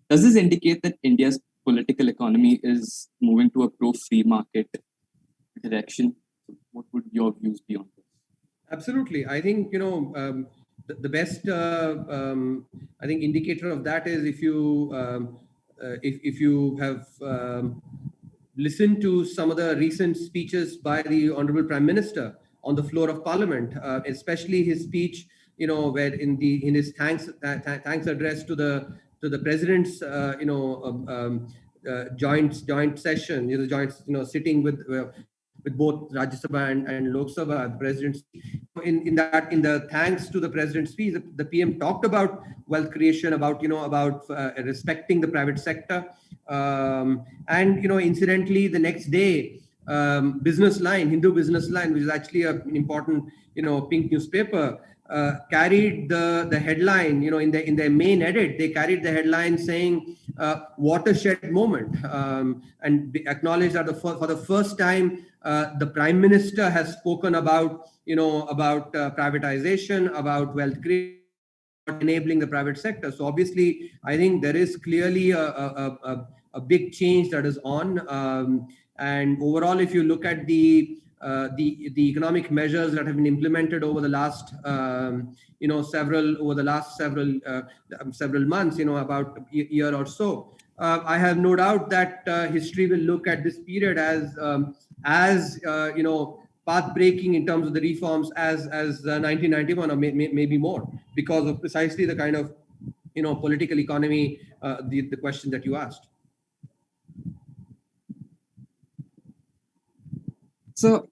Does this indicate that India's political economy is moving to a pro-free market direction? What would your views be on this? Absolutely. I think, the best, I think, indicator of that is if you have listened to some of the recent speeches by the Honorable Prime Minister on the floor of Parliament, especially his speech, where in his thanks address to the President's, joint session, sitting with both Rajya Sabha and Lok Sabha, the President's in the thanks to the President's speech, the PM talked about wealth creation, about respecting the private sector, and incidentally the next day, Hindu Business Line, which is actually an important pink newspaper, carried the headline, in their main edit, they carried the headline saying watershed moment, and acknowledged that for the first time the Prime Minister has spoken about privatization, about wealth creation, enabling the private sector. So obviously, I think there is clearly a big change that is on, and overall, if you look at the economic measures that have been implemented over the last several months, about a year or so, I have no doubt that history will look at this period as path breaking in terms of the reforms as 1991 or maybe more, because of precisely the kind of political economy, the question that you asked. So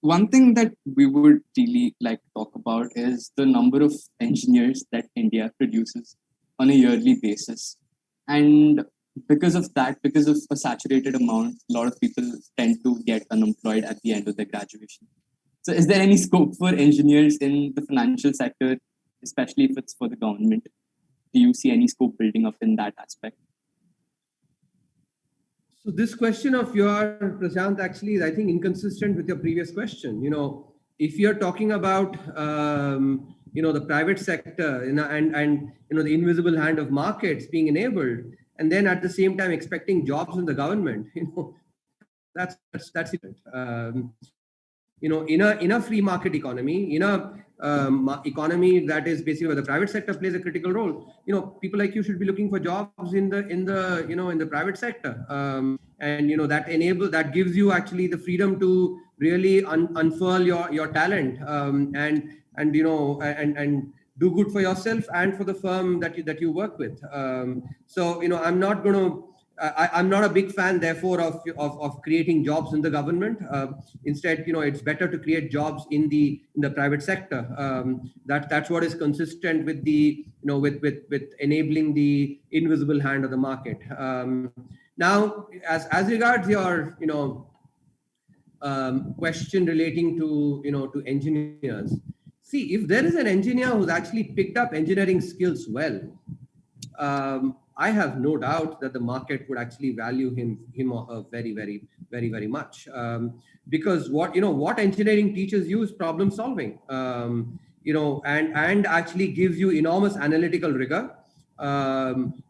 one thing that we would really like to talk about is the number of engineers that India produces on a yearly basis. And because of that, because of a saturated amount, a lot of people tend to get unemployed at the end of their graduation. So is there any scope for engineers in the financial sector, especially if it's for the government? Do you see any scope building up in that aspect? So this question of your, Prashant, actually is, I think, inconsistent with your previous question. If you're talking about, the private sector, and the invisible hand of markets being enabled, and then at the same time expecting jobs in the government, that's it. In a free market economy, in a economy that is basically where the private sector plays a critical role, people like you should be looking for jobs in the private sector, and that gives you actually the freedom to really unfurl your talent, and do good for yourself and for the firm that you work with. So I'm not going to. I'm not a big fan, therefore, of creating jobs in the government. Instead, it's better to create jobs in the private sector. That's what is consistent with the with enabling the invisible hand of the market. Now, as regards your question relating to engineers, see, if there is an engineer who's actually picked up engineering skills well, I have no doubt that the market would actually value him or her very, very, very, very much. Because what engineering teaches you is problem solving, and actually gives you enormous analytical rigor,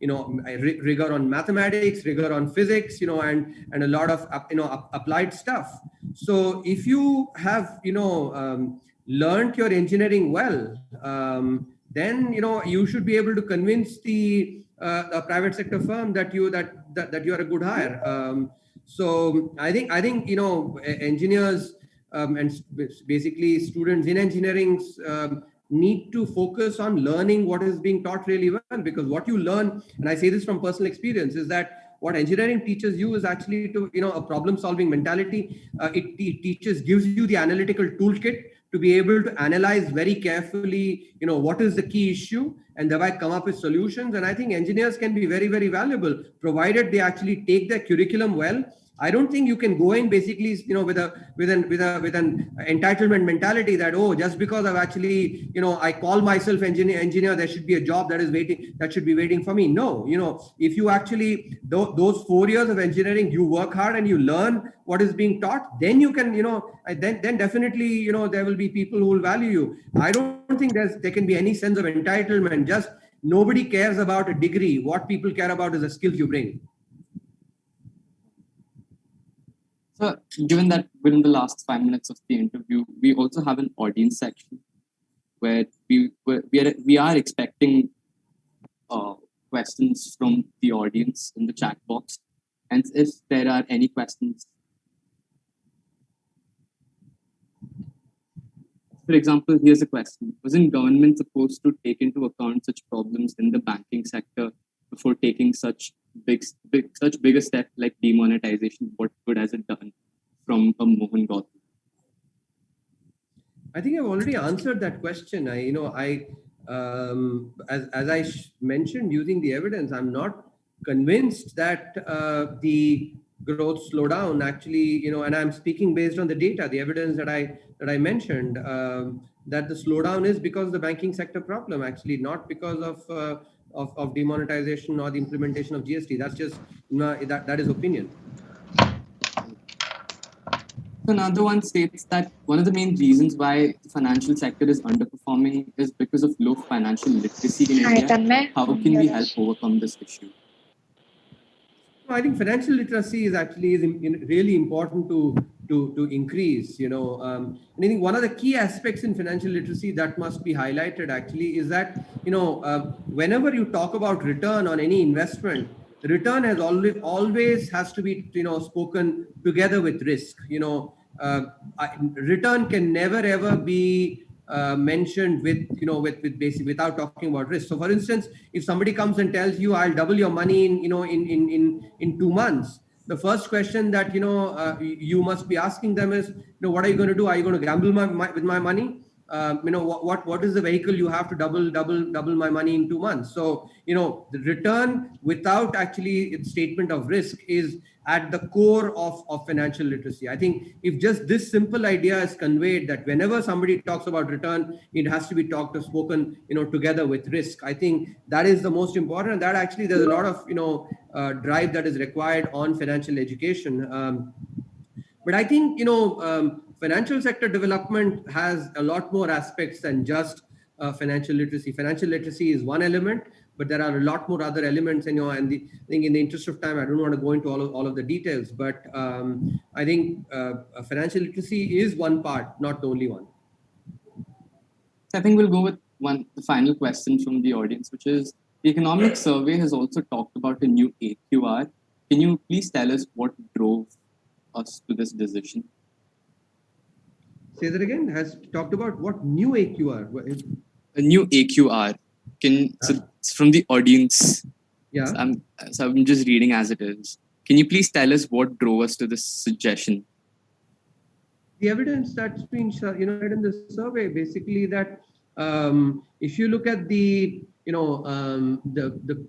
rigor on mathematics, rigor on physics, and a lot of applied stuff. So if you have learned your engineering well, then you should be able to convince a private sector firm that you are a good hire. So I think engineers, and basically students in engineering, need to focus on learning what is being taught really well, because what you learn, and I say this from personal experience, is that what engineering teaches you is actually a problem solving mentality. It gives you the analytical toolkit to be able to analyze very carefully, what is the key issue, and thereby come up with solutions. And I think engineers can be very, very valuable, provided they actually take their curriculum well. I don't think you can go in basically, with an entitlement mentality that, oh, just because I've actually, I call myself engineer, there should be a job that should be waiting for me. No, if you actually, those 4 years of engineering, you work hard and you learn what is being taught, then you can, then definitely, there will be people who will value you. I don't think there can be any sense of entitlement. Just nobody cares about a degree. What people care about is the skills you bring. So, given that within the last 5 minutes of the interview, we also have an audience section where we are expecting questions from the audience in the chat box. And if there are any questions, for example, here's a question: wasn't government supposed to take into account such problems in the banking sector before taking such bigger step like demonetization? What good has it done from a Mohan Gautam? I think I've already answered that question. As I mentioned, using the evidence, I'm not convinced that the growth slowdown actually, and I'm speaking based on the data, the evidence that I mentioned, that the slowdown is because of the banking sector problem, actually, not because of demonetization or the implementation of GST. That's just that is opinion. Another one states that one of the main reasons why the financial sector is underperforming is because of low financial literacy in India. How can we help overcome this issue? I think financial literacy is actually really important to increase. And I think one of the key aspects in financial literacy that must be highlighted actually is that whenever you talk about return on any investment, the return has always has to be spoken together with risk. Return can never ever be mentioned without talking about risk. So, for instance, if somebody comes and tells you, "I'll double your money in 2 months," the first question that you must be asking them is, what are you going to do? Are you going to gamble with my money? what is the vehicle you have to double my money in 2 months? So, the return without actually its statement of risk is at the core of financial literacy. I think if just this simple idea is conveyed, that whenever somebody talks about return, it has to be talked or spoken, together with risk. I think that is the most important. And that actually there's a lot of, drive that is required on financial education. But I think, financial sector development has a lot more aspects than just financial literacy. Financial literacy is one element, but there are a lot more other elements. And, I think in the interest of time, I don't want to go into all of the details, but I think financial literacy is one part, not the only one. I think we'll go with the final question from the audience, which is, the economic survey has also talked about a new AQR. Can you please tell us what drove us to this decision? Say that again. Has talked about what new AQR? A new AQR. So it's from the audience. Yeah. So I'm just reading as it is. Can you please tell us what drove us to this suggestion? The evidence that's been in the survey, basically, that if you look at the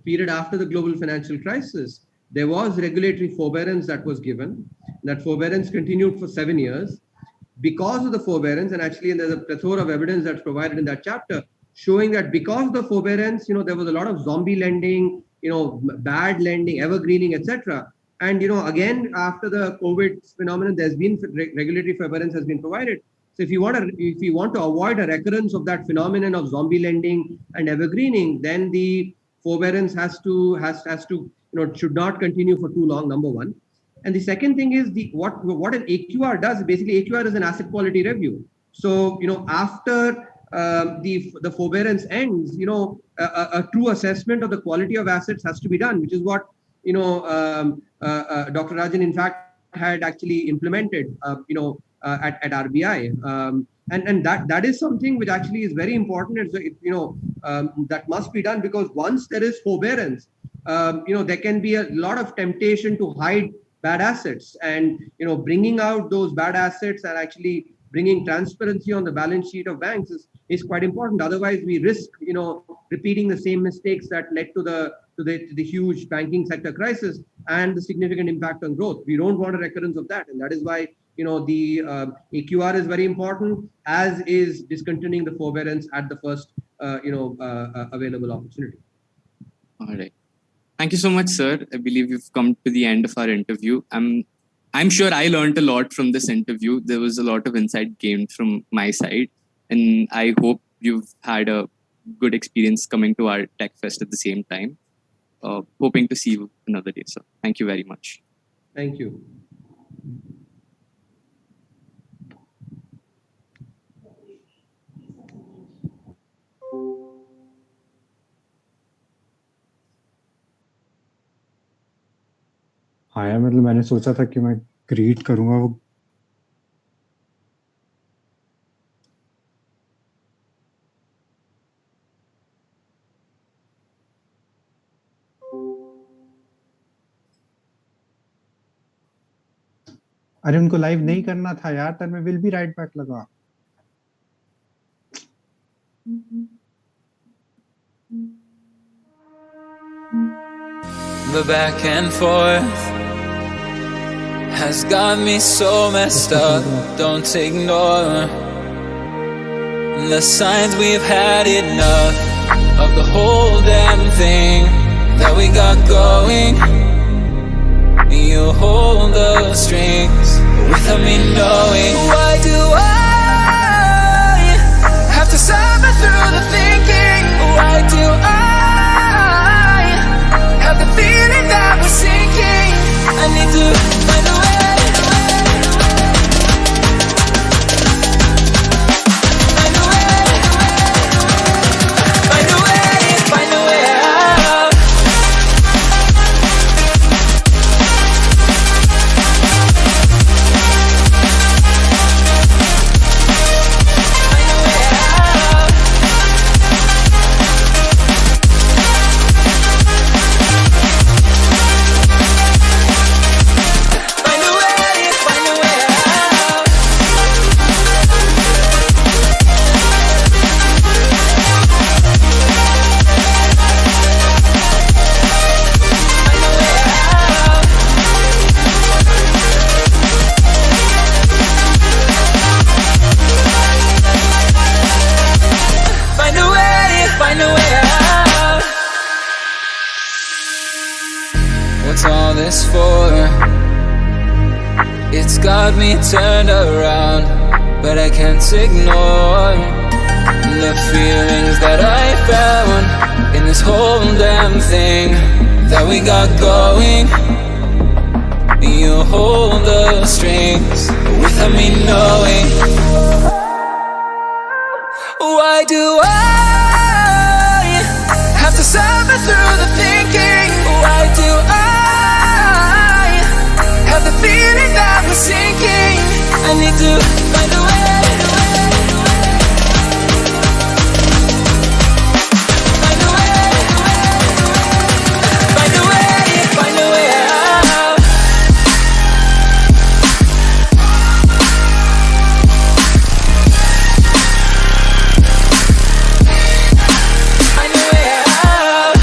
period after the global financial crisis, there was regulatory forbearance that was given. That forbearance continued for 7 years. Because of the forbearance, and actually there's a plethora of evidence that's provided in that chapter, showing that because of the forbearance, there was a lot of zombie lending, bad lending, evergreening, etc. And, again, after the COVID phenomenon, there's been regulatory forbearance has been provided. So if you want to avoid a recurrence of that phenomenon of zombie lending and evergreening, then the forbearance has to should not continue for too long, number one. And the second thing is what an AQR does. Basically, AQR is an asset quality review. So, after the forbearance ends, a true assessment of the quality of assets has to be done, which is what, Dr. Rajan, in fact, had actually implemented, at RBI. And that is something which actually is very important. That must be done, because once there is forbearance, there can be a lot of temptation to hide bad assets, and bringing out those bad assets and actually bringing transparency on the balance sheet of banks is quite important. Otherwise, we risk repeating the same mistakes that led to the huge banking sector crisis and the significant impact on growth. We don't want a recurrence of that, and that is why the AQR is very important, as is discontinuing the forbearance at the first available opportunity. All right. Thank you so much, sir. I believe we've come to the end of our interview. I'm sure I learned a lot from this interview. There was a lot of insight gained from my side, and I hope you've had a good experience coming to our Tech Fest at the same time. Hoping to see you another day, sir. Thank you very much. Thank you. हाँ यार, मतलब मैंने सोचा था कि मैं greet करूंगा वो अरे उनको लाइव नहीं करना था यार, तर मैं विल बी राइट बैक लगा। The back and forth has got me so messed up. Don't ignore the signs. We've had enough of the whole damn thing that we got going. You hold the strings without me knowing. Why do I have to suffer through the thinking? Why do I have the feeling that we're sinking? I need to find a way. Find a way. Find a way. Find a way out. Find a way out. what's all this for? It's got me turned around, but I can't ignore the feelings that I found in this whole damn thing that we got going. You hold the strings without me knowing. Why do I have to suffer through the thinking? Why do I have the feeling that we're sinking? I need to find a way. Find a way. Find a way. Find a way out. Find a way out.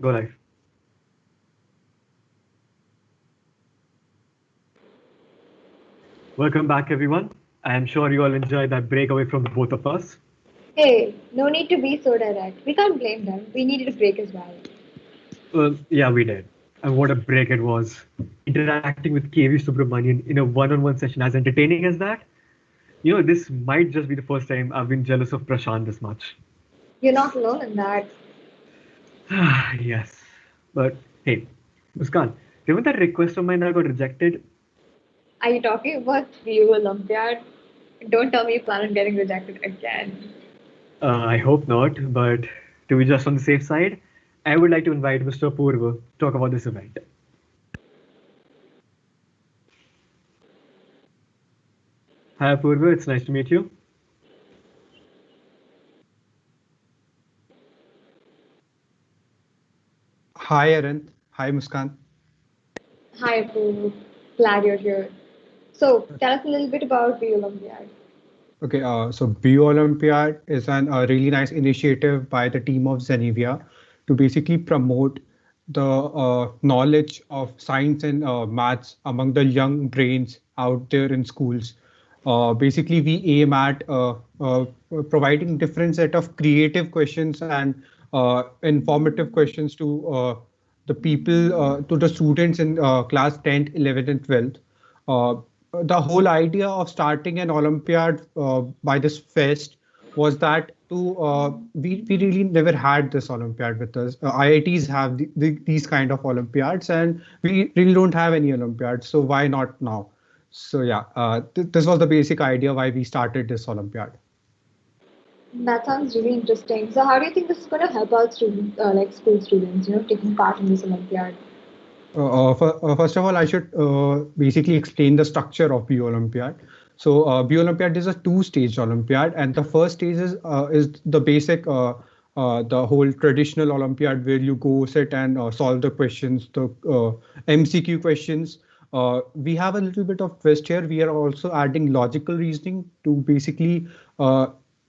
Go live. Welcome back, everyone. I am sure you all enjoyed that break away from the both of us. Hey, no need to be so direct. We can't blame them. We needed a break as well. Well, yeah, we did. And what a break it was. Interacting with KV Subramanian in a one-on-one session as entertaining as that. This might just be the first time I've been jealous of Prashant this much. You're not alone in that. Yes. But hey, Muskan, remember that request of mine that got rejected? Are you talking about Rio Olympiad? Don't tell me you plan on getting rejected again. I hope not, but to be just on the safe side, I would like to invite Mr. Purva to talk about this event. Hi, Purva, it's nice to meet you. Hi, Aaron. Hi, Muskan. Hi, Pooh. Glad you're here. So, tell us a little bit about Rio Olympiad. Okay, so Bio Olympiad is an really nice initiative by the team of Zenevia to basically promote the knowledge of science and maths among the young brains out there in schools. Basically, we aim at providing different set of creative questions and informative questions to the students in class 10th, 11th, and 12th. Uh, the whole idea of starting an Olympiad by this fest was that we really never had this Olympiad with us. IITs have these kind of Olympiads, and we really don't have any Olympiads. So why not now? So yeah, this was the basic idea why we started this Olympiad. That sounds really interesting. So, how do you think this is going to help out students, like school students, taking part in this Olympiad? First of all, I should basically explain the structure of BU Olympiad. So BU Olympiad is a two-stage Olympiad, and the first stage is the basic, the whole traditional Olympiad where you go sit and solve the questions, the MCQ questions. We have a little bit of twist here. We are also adding logical reasoning to basically.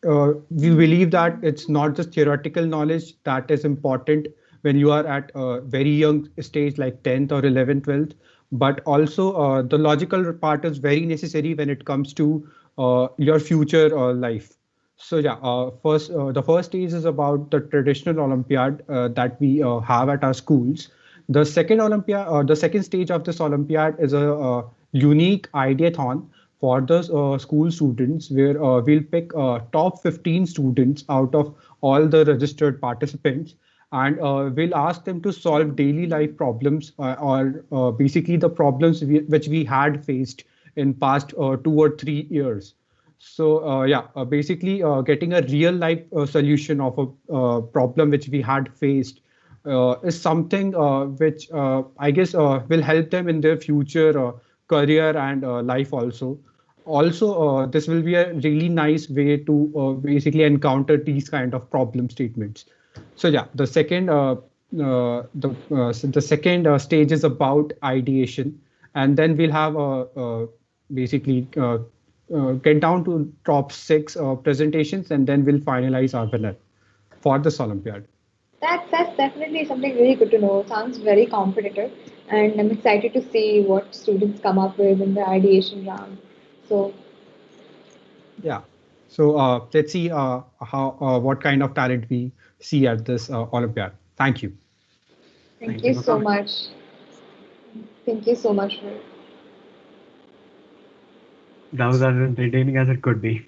We believe that it's not just theoretical knowledge that is important when you are at a very young stage like 10th or 11th, 12th, but also the logical part is very necessary when it comes to your future life. So yeah, the first stage is about the traditional Olympiad that we have at our schools. The second stage of this Olympiad is a unique ideathon for the school students, where we'll pick top 15 students out of all the registered participants, and we'll ask them to solve daily life problems or basically the problems which we had faced in past 2 or 3 years. So basically getting a real life solution of a problem which we had faced is something which I guess will help them in their future career and life also. Also, this will be a really nice way to basically encounter these kind of problem statements. So yeah, the second stage is about ideation, and then we'll have basically get down to top six presentations, and then we'll finalize our winner for this Olympiad. That's definitely something really good to know. Sounds very competitive, and I'm excited to see what students come up with in the ideation round. So, Yeah. So let's see how what kind of talent we see at this Olympiad. Thank you. thank Thank you you for so coming. much. Thank you so much for. That was as entertaining as it could be.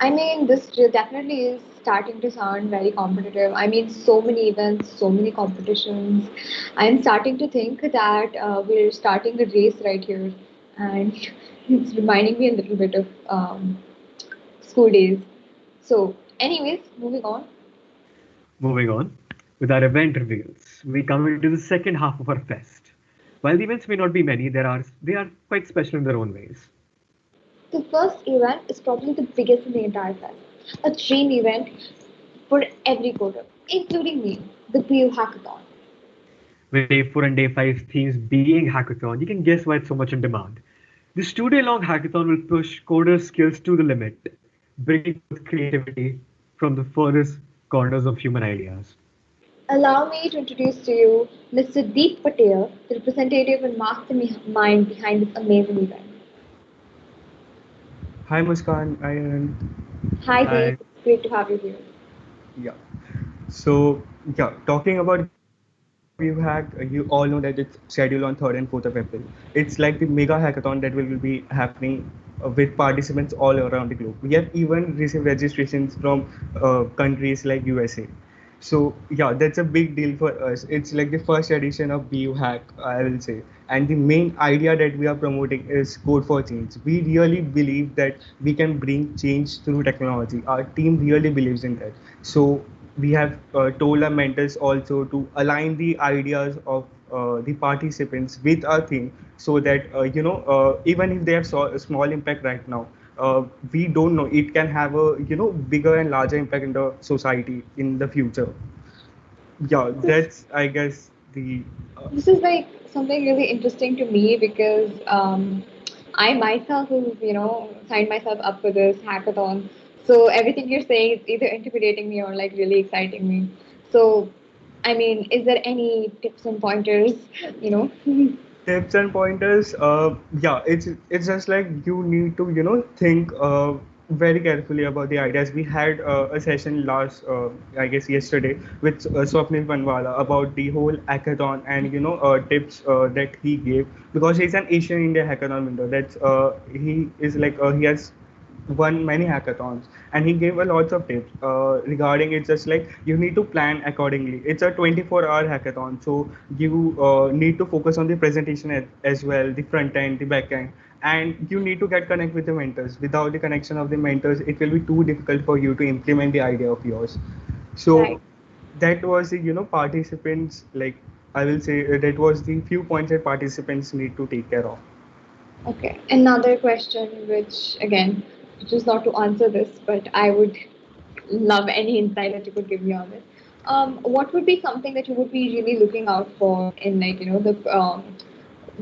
I mean, this definitely is starting to sound very competitive. I mean, so many events, so many competitions. I'm starting to think that we're starting a race right here, and it's reminding me a little bit of school days. So, anyways, moving on. Moving on, with our event reveals, we come into the second half of our fest. While the events may not be many, they are quite special in their own ways. The first event is probably the biggest in the entire fest. A dream event for every coder, including me, the PU Hackathon. With day 4 and day 5 themes being hackathon, you can guess why it's so much in demand. This 2 day long hackathon will push coders' skills to the limit, bringing forth creativity from the furthest corners of human ideas. Allow me to introduce to you Mr. Deep Patel, the representative and mastermind behind this amazing event. Hi Muskan, hi Anand. Hi Deep, Hi. it's great to have you here. Yeah. So yeah, talking about View Hack, you all know that it's scheduled on 3rd and 4th of April. It's like the mega hackathon that will be happening with participants all around the globe. We have even received registrations from countries like USA. So yeah, that's a big deal for us. It's like the first edition of BU Hack, I will say. And the main idea that we are promoting is code for change. We really believe that we can bring change through technology. Our team really believes in that. So we have told our mentors also to align the ideas of the participants with our theme, so that even if they have a small impact right now, we don't know, it can have a bigger and larger impact in the society in the future. Yeah, This is that's I guess the this is like something really interesting to me because I myself who signed myself up for this hackathon. So everything you're saying is either intimidating me or like really exciting me. So I mean, is there any tips and pointers? You know. tips and pointers. Yeah, it's just like you need to think very carefully about the ideas. We had a session last I guess yesterday with Swapnil Panwala about the whole hackathon, and tips that he gave, because he's an Asian India hackathon winner. That's he is like he has won many hackathons, and he gave a lots of tips regarding it. Just like you need to plan accordingly. It's a 24-hour hackathon, so you need to focus on the presentation as well, the front end, the back end, and you need to get connect with the mentors. Without the connection of the mentors, it will be too difficult for you to implement the idea of yours. Right. So that was the participants, like I will say, that was the few points that participants need to take care of. Okay. Another question, which again, which is not to answer this, but I would love any insight that you could give me on it. What would be something that you would be really looking out for in like the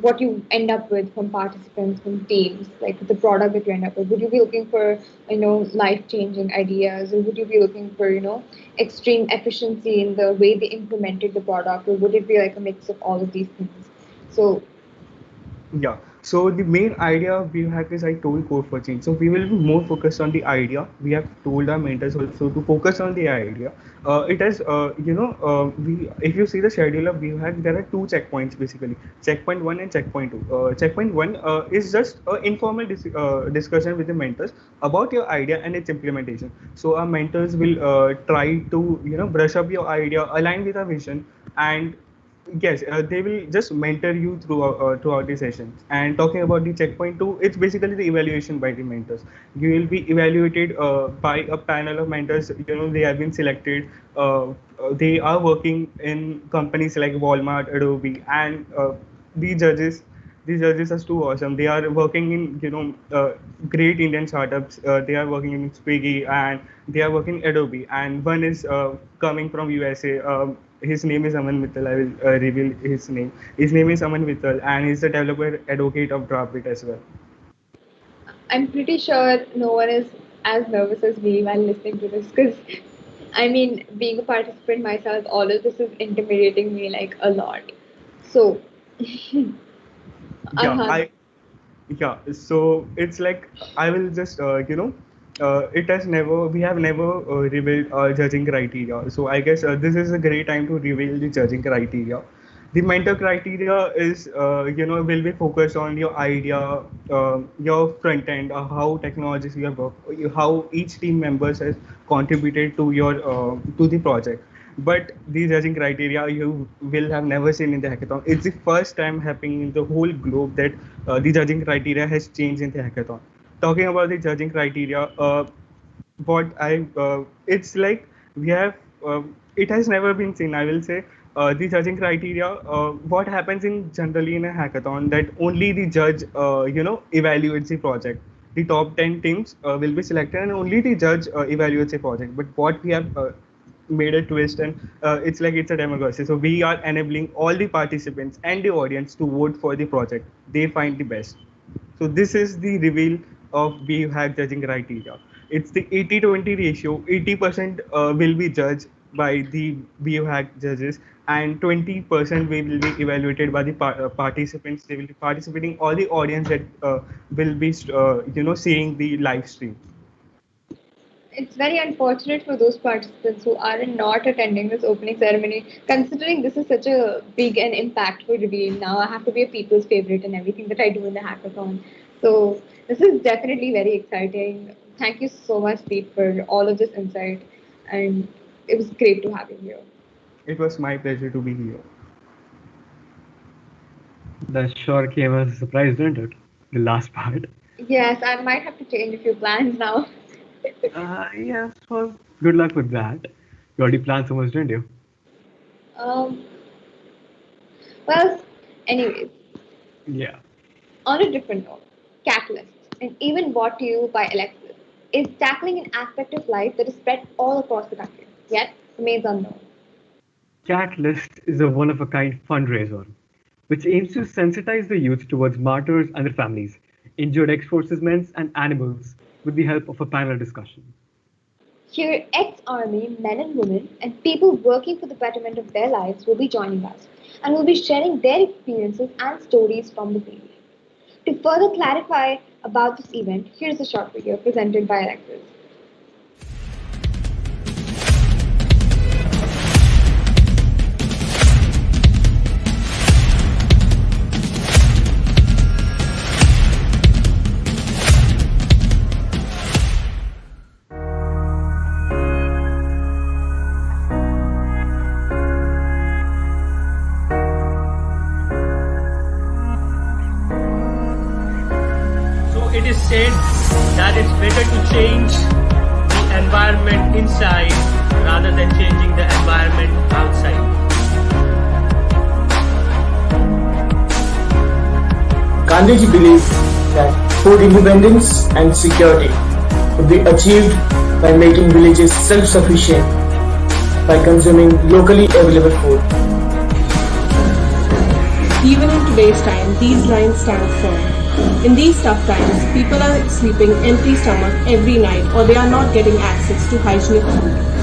what you end up with from participants from teams, like the product that you end up with? Would you be looking for life changing ideas, or would you be looking for extreme efficiency in the way they implemented the product, or would it be like a mix of all of these things? So Yeah. So the main idea of Biohack is, I told, code for change. So we will be more focused on the idea. We have told our mentors also to focus on the idea. It has, we if you see the schedule of Biohack, there are two checkpoints basically. Checkpoint one and checkpoint two. Checkpoint one is just an informal discussion with the mentors about your idea and its implementation. So our mentors will try to brush up your idea, align with our vision, and yes, they will just mentor you throughout the sessions. And talking about the checkpoint two, it's basically the evaluation by the mentors. You will be evaluated by a panel of mentors. They have been selected. They are working in companies like Walmart, Adobe, and the judges. These judges are too awesome. They are working in great Indian startups. They are working in Swiggy, and they are working Adobe. And one is coming from USA. His name is Aman Mittal. I will reveal his name. His name is Aman Mittal, and he's the developer advocate of Dropbit as well. I'm pretty sure no one is as nervous as me while listening to this because I mean, being a participant myself, all of this is intimidating me like a lot. So, Yeah, Arhan, I yeah. So it's like I will just it has never we have never revealed our judging criteria. So I guess this is a great time to reveal the judging criteria. The mentor criteria is will be focused on your idea, your front end, how technologies you have worked, how each team members has contributed to your to the project. But these judging criteria you will have never seen in the hackathon. It's the first time happening in the whole globe that the judging criteria has changed in the hackathon. Talking about the judging criteria, what I it's like we have it has never been seen, I will say. The judging criteria, what happens in generally in a hackathon, that only the judge evaluates the project. The top 10 teams will be selected, and only the judge evaluates the project. But what we have made a twist, and it's like it's a democracy, so we are enabling all the participants and the audience to vote for the project they find the best. So this is the reveal of BHack judging criteria. It's the 80-20 ratio. 80% will be judged, by the biohack judges, and 20% will be evaluated by the participants. They will be participating all the audience that will be seeing the live stream. It's very unfortunate for those participants who are not attending this opening ceremony, considering this is such a big and impactful reveal. Now I have to be a people's favorite in everything that I do in the hackathon. So this is definitely very exciting. Thank you so much, Deep, for all of this insight, and it was great to have you here. It was my pleasure to be here. That sure came as a surprise, didn't it? The last part. Yes, I might have to change a few plans now. Yes, well, good luck with that. You already planned so much, didn't you? Um, well, anyways, Yeah. on a different note, Catalyst, and even brought to you by Alexis, is tackling an aspect of life that is spread all across the country, yet remains unknown. Catalyst is a one of a kind fundraiser which aims to sensitize the youth towards martyrs and their families, injured ex servicemen and animals, with the help of a panel discussion. Here, ex-army men and women and people working for the betterment of their lives will be joining us and will be sharing their experiences and stories from the field. To further clarify about this event, here's a short video presented by Alexis. So it is said that it's better to change the environment inside rather than changing the environment outside. Gandhiji believed that food independence and security could be achieved by making villages self-sufficient by consuming locally available food. Even in today's time, these lines stand firm. In these tough times, people are sleeping empty stomach every night or they are not getting access to hygienic food.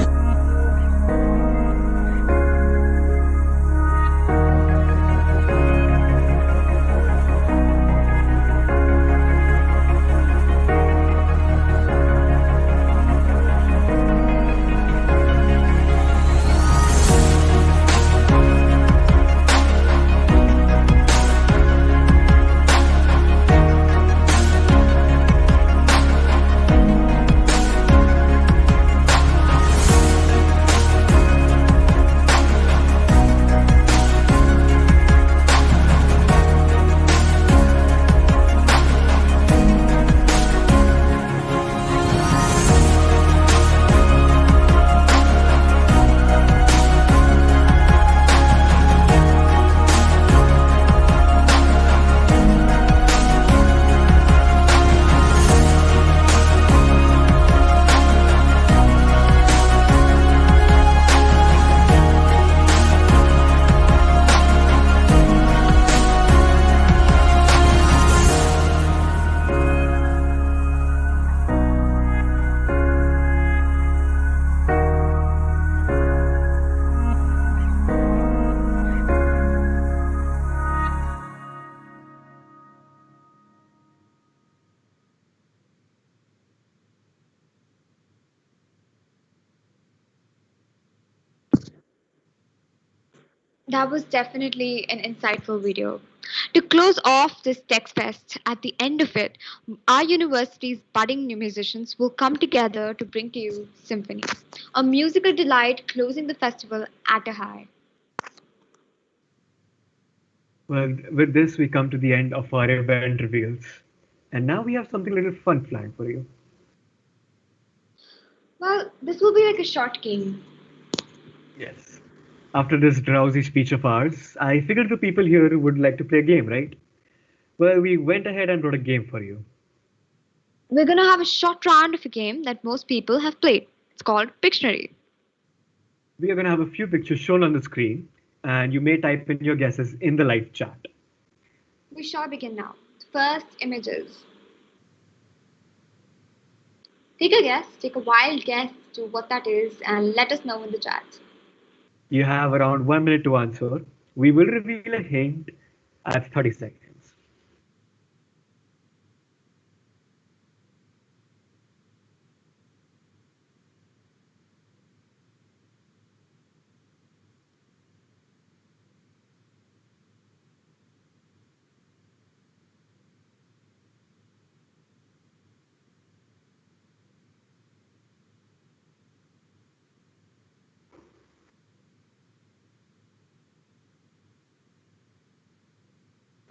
That was definitely an insightful video. To close off this Text Fest, at the end of it, our university's budding new musicians will come together to bring to you symphonies, a musical delight closing the festival at a high. Well, with this, we come to the end of our event reveals. And now we have something a little fun planned for you. Well, this will be like a short game. Yes. After this drowsy speech of ours, I figured the people here would like to play a game, right? Well, we went ahead and wrote a game for you. We're gonna have a short round of a game that most people have played. It's called Pictionary. We are going to have a few pictures shown on the screen, and you may type in your guesses in the live chat. We shall begin now. First, images. Take a guess, take a wild guess to what that is, and let us know in the chat. You have around 1 minute to answer. We will reveal a hint at 30 seconds.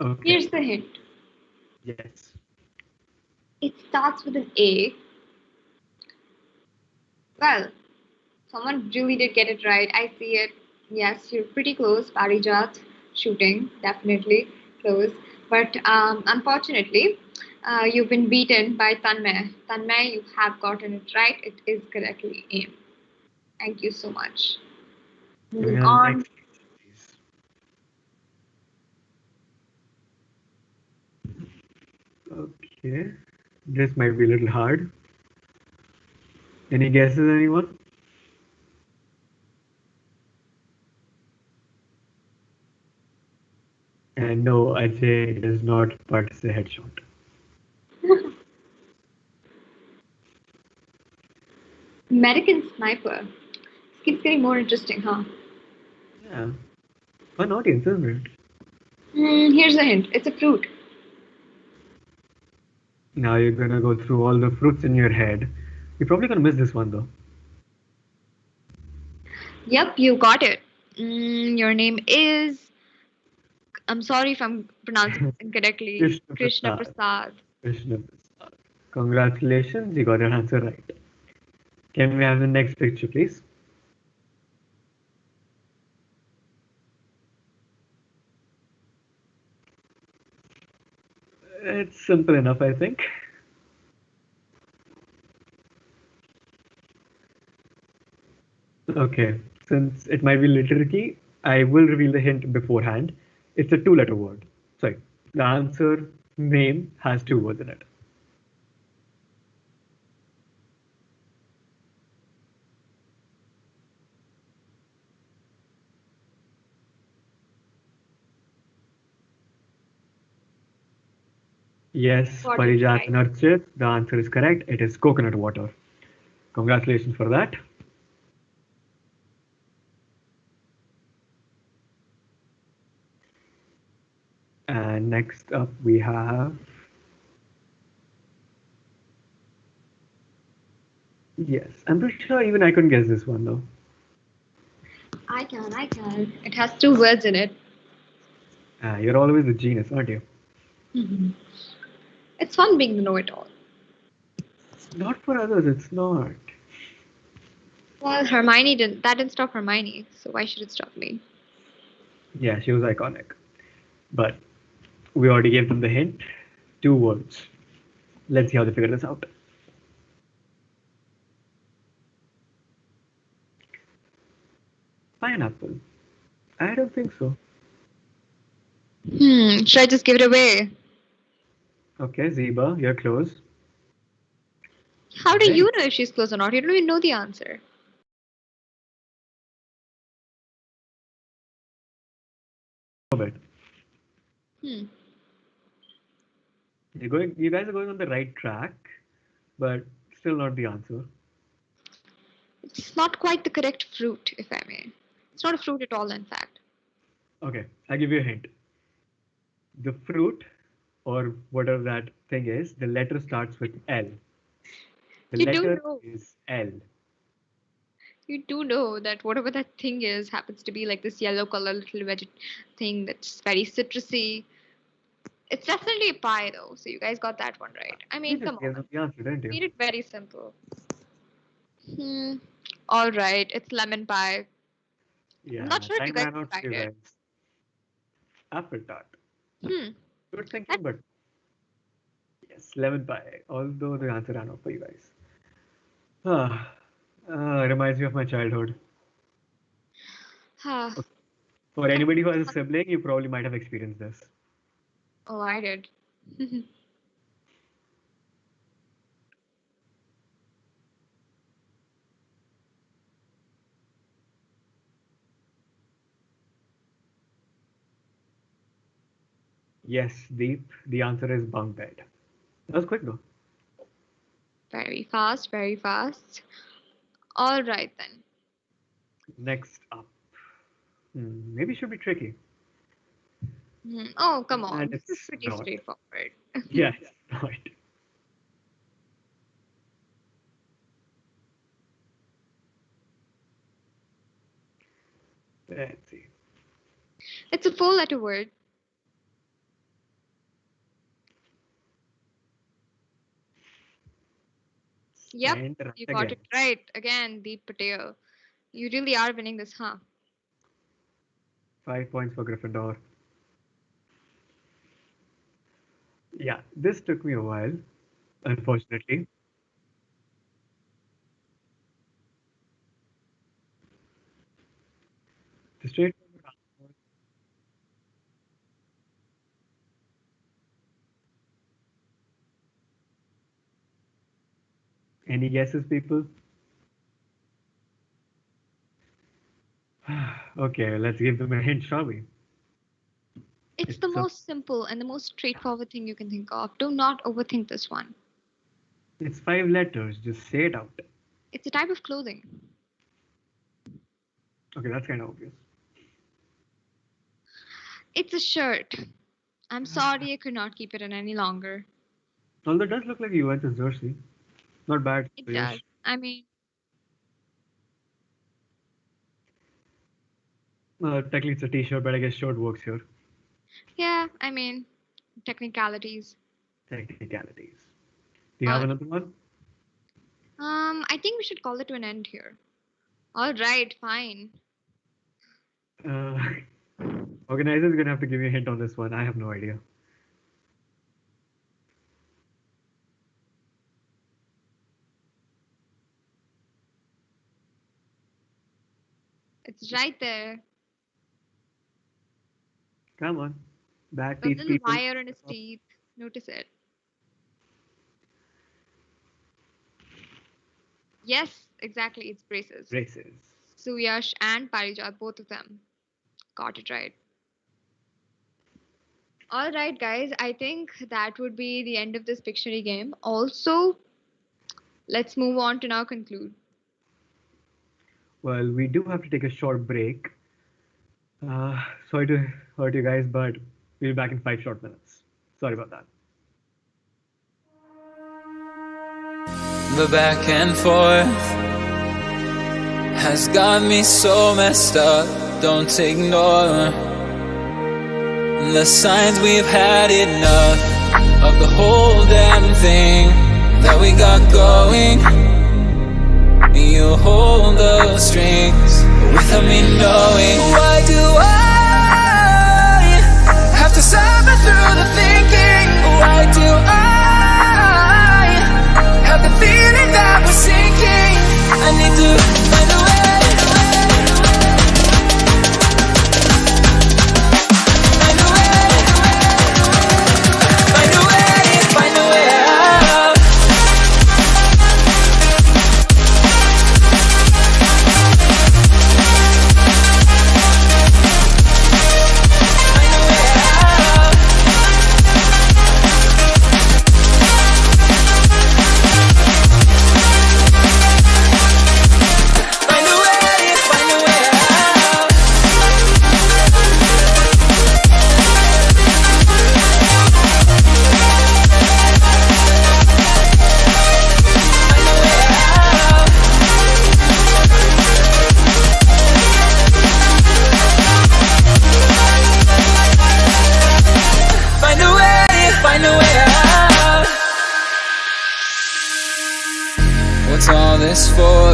Okay. Here's the hint. Yes. It starts with an A. Well, someone really did get it right. I see it. Yes, you're pretty close. Parijat shooting, definitely close. But unfortunately, you've been beaten by Tanmay. Tanmay, you have gotten it right. It is correctly aim. Thank you so much. Moving on. Next, please. Okay. This might be a little hard. Any guesses, anyone? And no, Ajay does not practice a headshot. American Sniper. This keeps getting more interesting, huh? Yeah. Fun audience, isn't it? Here's a hint. It's a fruit. Now you're gonna go through all the fruits in your head. You're probably gonna miss this one though. Yep, you got it. Your name is. I'm sorry if I'm pronouncing it incorrectly. Krishna Prasad. Krishna Prasad. Congratulations, you got your answer right. Can we have the next picture, please? It's simple enough, I think. Okay, since it might be a little tricky, I will reveal the hint beforehand. It's a two-letter word. Sorry, the answer name has two words in it. Yes, Got it Parijat right. and Archit, the answer is correct. It is coconut water. Congratulations for that. And next up we have. Yes, I'm pretty sure even I couldn't guess this one though. I can. It has two words in it. You're always a genius, aren't you? It's fun being the know-it-all. Not for others, it's not. Well, Hermione didn't. That didn't stop Hermione, so why should it stop me? Yeah, she was iconic. But we already gave them the hint. Two words. Let's see how they figure this out. Pineapple. I don't think so. Should I just give it away? Okay, Zeba, you're close. How do you know if she's close or not? You don't even know the answer. Bit. Hmm. You guys are going on the right track, but still not the answer. It's not quite the correct fruit, if I may. It's not a fruit at all, in fact. Okay, I'll give you a hint. The fruit, or whatever that thing is, the letter starts with L. The You do letter know. is L. You do know that whatever that thing is happens to be like this yellow color little veg thing that's very citrusy. It's definitely a pie though, so you guys got that one right. I You mean, just come gave on. them the answer, didn't Made you? it very simple. All right, it's lemon pie. Yeah, I'm not sure if you time guys ran out for you decided. guys. Apple tart. Hmm. Good thinking, but yes, lemon pie. Although the answer ran out for you guys. Reminds me of my childhood. Ah, For anybody who has a sibling, you probably might have experienced this. oh, I did. Yes, Deep. The answer is bunk bed. That was quick though. Very fast, very fast. All right then. Next up. Maybe should be tricky. Oh, come on. And This is it's pretty not. straightforward. Yes, right. Let's see. It's a four-letter word. Yep, And right you got again. it right. Again, Deep Patel. You really are winning this, huh? 5 points for Gryffindor. Yeah, this took me a while, unfortunately. The straight. Any guesses, people? Okay, let's give them a hint, shall we? It's the It's a, most simple and the most straightforward thing you can think of. Do not overthink this one. it's 5 letters. Just say it out. It's a type of clothing. Okay, that's kind of obvious. It's a shirt. I'm sorry I could not keep it in any longer. Although it does look like a Juventus jersey. Not bad. It Yes. does. I mean, Technically, it's a t-shirt, but I guess shirt works here. yeah, I mean, technicalities. Technicalities. Do you have Uh, another one? I think we should call it to an end here. All right, fine. Uh, organizers gonna have to give me a hint on this one. I have no idea. It's right there. Come on. Bad The teeth little people. wire in his teeth. Notice it. Yes, exactly. It's braces. Braces. Suyash and Parijat, both of them. Got it right. All right, guys. I think that would be the end of this Pictionary game. Also, let's move on to now conclude. Well, we do have to take a short break. Sorry to hurt you guys, but we'll be back in 5 short minutes. Sorry about that. The back and forth has got me so messed up. Don't ignore the signs. We've had enough of the whole damn thing that we got going. You hold the strings without me knowing. Why do I have to suffer through the thinking? Why do I have the feeling that we're sinking? I need to find a way, find a way, find a way, find a way out. Find a way, find a way out. Find a way out. Find a way, find a way out. What's all this for?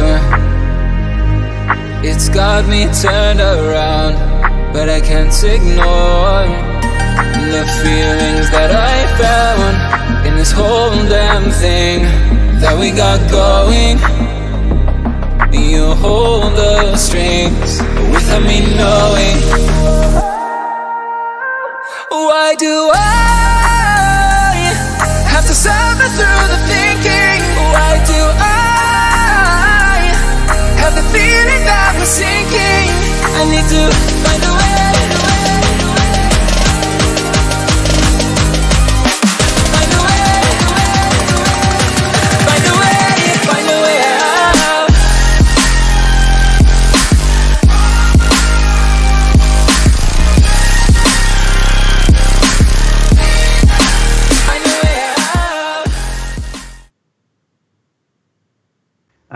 It's got me turned around, but I can't ignore the feelings that I found in this whole damn thing that we got going. You hold the strings without me knowing. Why do I have to suffer through the thinking? Why do I have the feeling that we're sinking? I need to find a way,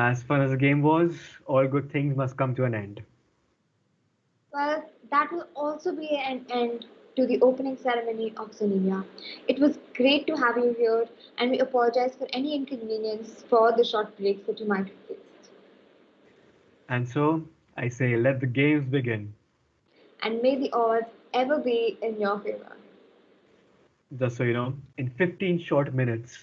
As fun as the game was, all good things must come to an end. Well, that will also be an end to the opening ceremony of Zenevia. It was great to have you here, and we apologize for any inconvenience for the short breaks that you might have faced. And so, I say, let the games begin. And may the odds ever be in your favor. Just so you know, in 15 short minutes,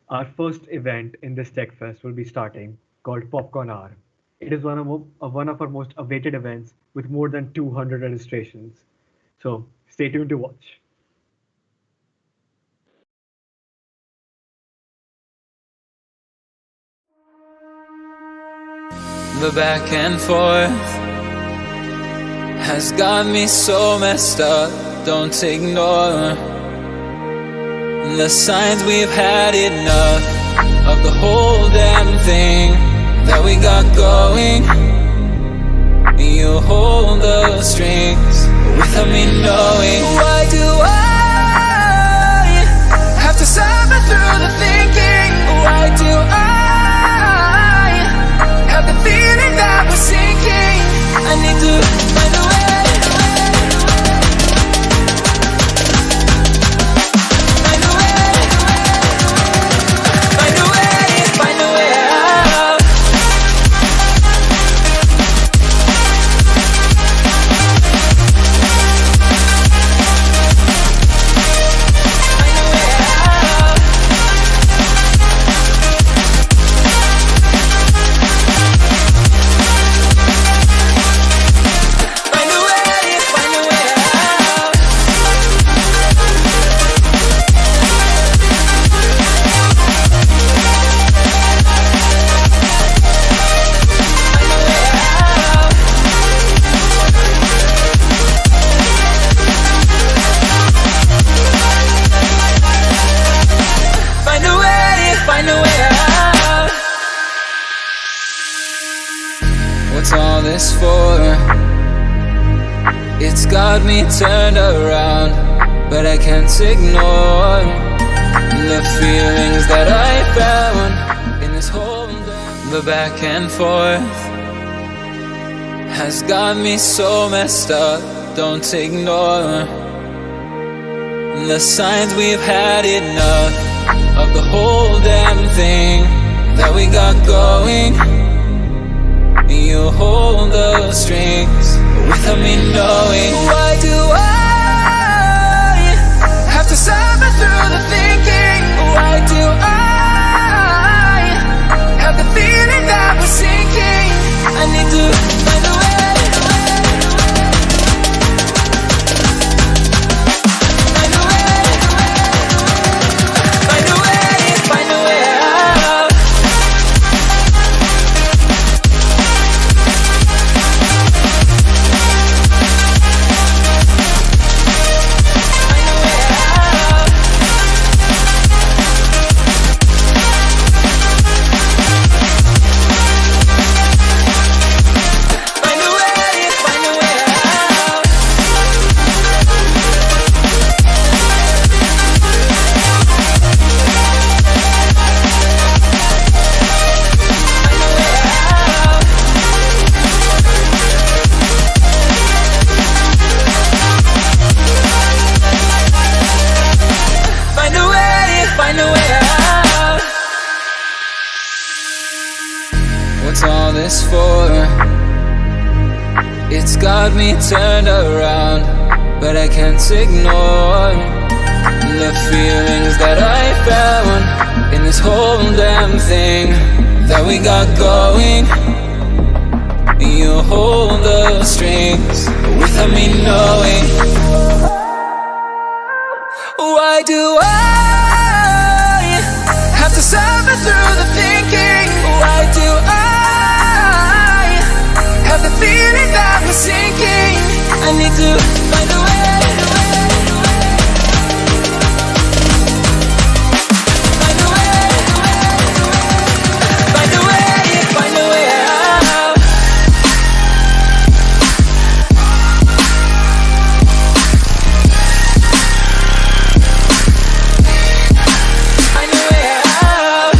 our first event in this Tech Fest will be starting, called Popcorn Hour. It is one of our most awaited events with more than 200 registrations. So stay tuned to watch. The back and forth has got me so messed up. Don't ignore the signs. We've had enough of the whole damn thing that we got going. You hold the strings without me knowing. Why do I have to suffer through the thinking? Why do I have the feeling that we're sinking? I need to find a way. Find a way. Find a way. Find a way out. What's all this for? It's got me turned around, but I can't ignore the feelings that I found in this whole day. The back and forth has got me so messed up. Don't ignore the signs. We've had enough of the whole damn thing that we got going. You hold the strings without me knowing. Why do I have to suffer through the thinking? Why do I have the feeling that we're sinking? I need to find a way. Find a way. Find a way. Find a way out. What's all this for? It's got me turned around, but I can't ignore the feelings that I found in this whole damn thing that we got going. You hold the strings without me knowing. Why do I have to suffer through the thinking? Why do I have the feeling that we're sinking? I need to find a way. Find a way. Find a way. Find a way out. Find a way out.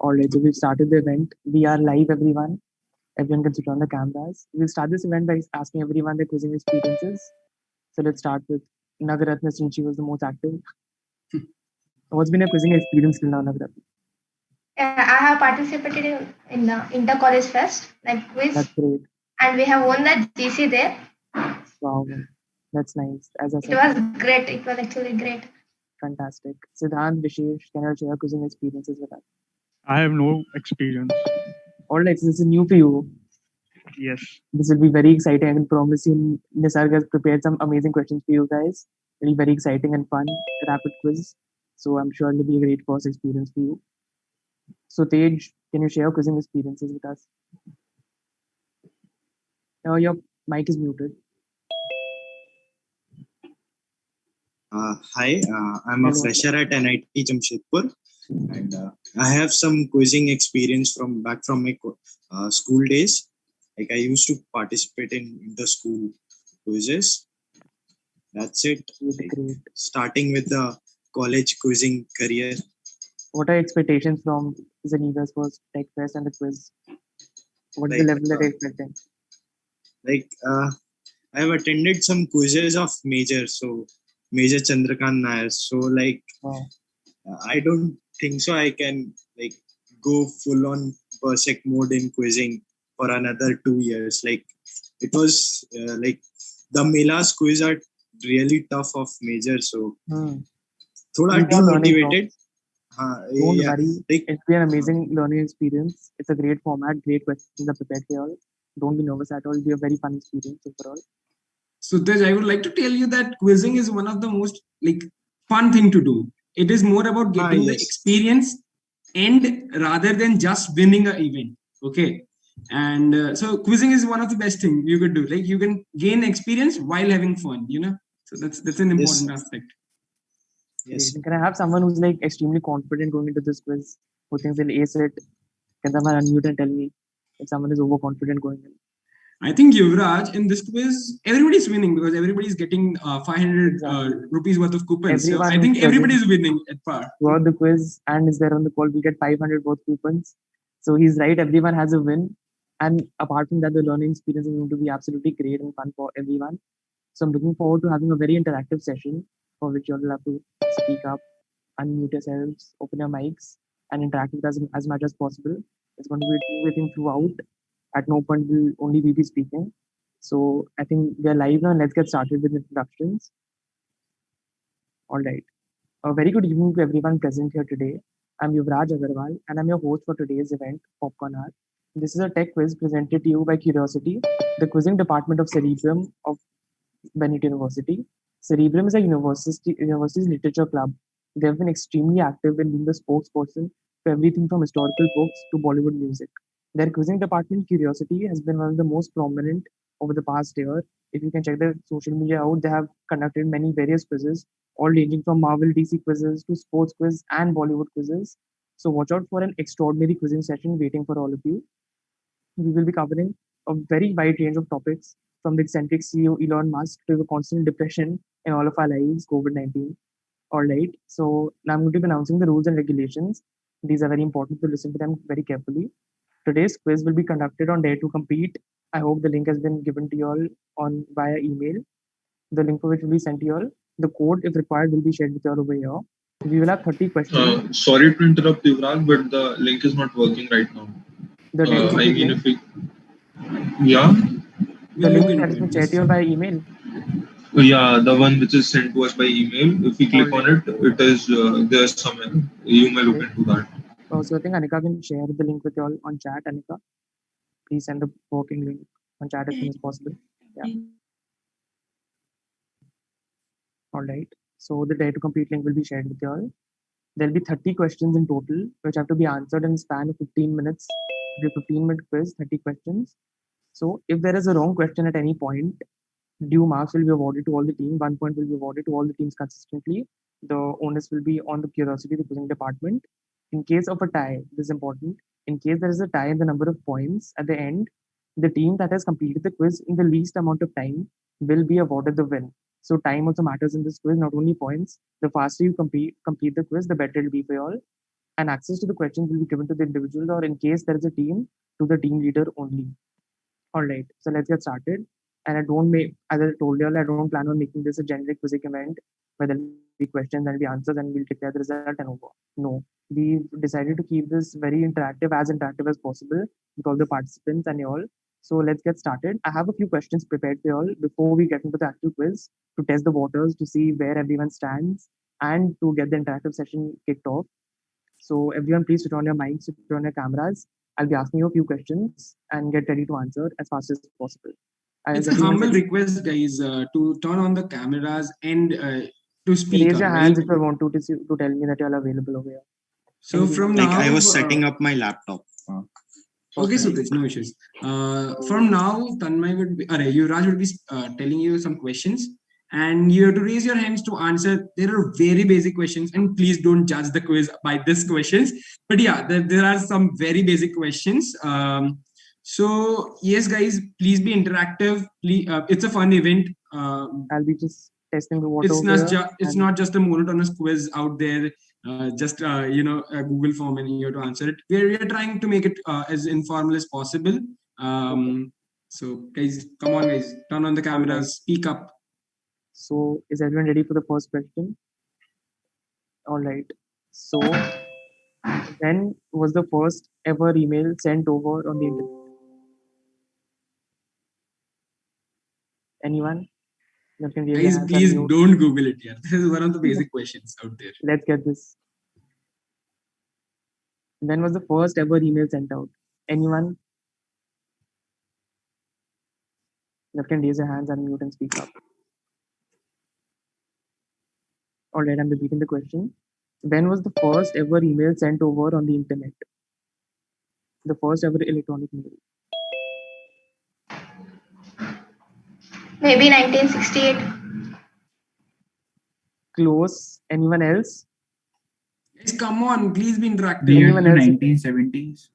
All right, so we've started the event. We are live, everyone. Everyone can switch on the cameras. We'll start this event by asking everyone their quizzing experiences. So let's start with Nagaratna, since she was the most active. What's been your quizzing experience till now, Nagaratna? Yeah, I have participated in the inter-college fest, like quiz, That's great. and we have won the GC there. Wow, that's nice. As I It said, was great. It was actually great. fantastic. Siddhant, Vishesh, can you share quizzing experiences with us? I have no experience. All right, so this is new for you. Yes. This will be very exciting. I can promise you, Nisarg has prepared some amazing questions for you guys. It'll be very exciting and fun, rapid quiz. So I'm sure it'll be a great first experience for you. So Tej, can you share quizzing experiences with us? Oh, your mic is muted. Hi, I'm a Hello. fresher at NIT Jamshedpur, and I have some quizzing experience from back from my school days. Like I used to participate in the school quizzes. That's it. Great. Starting with the college quizzing career. What are your expectations from Zenevia's first tech fest and the quiz? What is the Like, level that you're expecting? I have attended some quizzes of Major, so Major Chandrakant Nair. So Wow. I don't think so I can go full on Berserk mode in quizzing for another 2 years. Like it was the Milas quiz are really tough of Major, so thoda These are learning demotivated. Don't worry, it'll be an amazing learning experience. It's a great format, great questions are prepared for you all. Don't be nervous at all. It'll be a very fun experience overall. So Tej, I would like to tell you that quizzing is one of the most fun thing to do. It is more about getting the experience and rather than just winning an event. Okay. And so quizzing is one of the best things you could do. Like you can gain experience while having fun, So that's an important aspect. Yes. Can I have someone who's extremely confident going into this quiz, who thinks they'll ace it? Can someone unmute and tell me if someone is overconfident going in? I think Yuvraj, in this quiz, everybody's winning because everybody's getting 500 rupees worth of coupons. So I think everybody's winning at par. Throughout the quiz and is there on the call, we get 500 worth coupons. So he's right, everyone has a win. And apart from that, the learning experience is going to be absolutely great and fun for everyone. So I'm looking forward to having a very interactive session for which you all will have to speak up, unmute yourselves, open your mics, and interact with us as much as possible. It's going to be a two-way thing throughout. At no point will only we be speaking. So I think we are live now. Let's get started with introductions. All right. A very good evening to everyone present here today. I'm Yuvraj Agarwal and I'm your host for today's event, Popcorn Hour. This is a tech quiz presented to you by Curiosity, the quizzing department of Cerebrum of Bennett University. Cerebrum is a university's literature club. They have been extremely active in being the spokesperson for everything from historical books to Bollywood music. Their quizzing department, Curiosity, has been one of the most prominent over the past year. If you can check their social media out, they have conducted many various quizzes, all ranging from Marvel DC quizzes to sports quiz and Bollywood quizzes. So watch out for an extraordinary quizzing session waiting for all of you. We will be covering a very wide range of topics, from the eccentric CEO Elon Musk to the constant depression in all of our lives, COVID-19. All right, so now I'm going to be announcing the rules and regulations. These are very important to listen to them very carefully. Today's quiz will be conducted on Dare to Compete. I hope the link has been given to you all via email. The link for which will be sent to you all. The code, if required, will be shared with you all over here. We will have 30 questions. Sorry to interrupt, Yuvraj, but the link is not working right now. The Dare to I mean, link? Yeah. The link that has been shared to you all by email. Yeah, the one which is sent to us by email. If we click on it, it is there somewhere. You may look into that. So I think Anika can share the link with you all on chat. Anika, please send the working link on chat as soon as possible. Yeah. All right. So the Dare to Compete link will be shared with you all. There'll be 30 questions in total, which have to be answered in a span of 15 minutes. It'll be a 15-minute quiz, 30 questions. So if there is a wrong question at any point, due marks will be awarded to all the team. 1 point will be awarded to all the teams consistently. The onus will be on the Curiosity, the quizzing department. In case of a tie, this is important. In case there is a tie in the number of points at the end, the team that has completed the quiz in the least amount of time will be awarded the win. So time also matters in this quiz, not only points. The faster you complete the quiz, the better it will be for you all. and access to the questions will be given to the individual, or in case there is a team, to the team leader only. All right, so let's get started. And I don't make, as I told you, I don't plan on making this a generic quizzing event where there'll be questions, there'll be answers, and we'll declare the result and over. No, we've decided to keep this very interactive as possible with all the participants and all. So let's get started. I have a few questions prepared for you all before we get into the actual quiz to test the waters, to see where everyone stands, and to get the interactive session kicked off. So everyone, please switch on your mics, switch on your cameras. I'll be asking you a few questions and get ready to answer as fast as possible. It's a humble request, guys, to turn on the cameras and to speak. Raise your hands if you want to tell me that you are available over here. So from now, I was setting up my laptop. Okay, Sutesh, no issues. From now, Tanmay would be, Yuvraj would be telling you some questions, and you have to raise your hands to answer. There are very basic questions, and please don't judge the quiz by these questions. But yeah, there are some very basic questions. So yes, guys, please be interactive. Please, it's a fun event. I'll be just testing the water. It's not just a monotonous quiz out there. Just a Google form and you have to answer it. We are trying to make it as informal as possible. So guys, come on, guys, turn on the cameras, speak up. So is everyone ready for the first question? All right. So when was the first ever email sent over on the internet? Anyone? Guys, please don't Google it here. This is one of the basic questions out there. Let's get this. When was the first ever email sent out? Anyone? You can raise your hands, unmute, and speak up. All right, I'm repeating the question. When was the first ever email sent over on the internet? The first ever electronic mail. Maybe 1968. Close. Anyone else? Yes, come on, please be interactive. Anyone else? 1970s.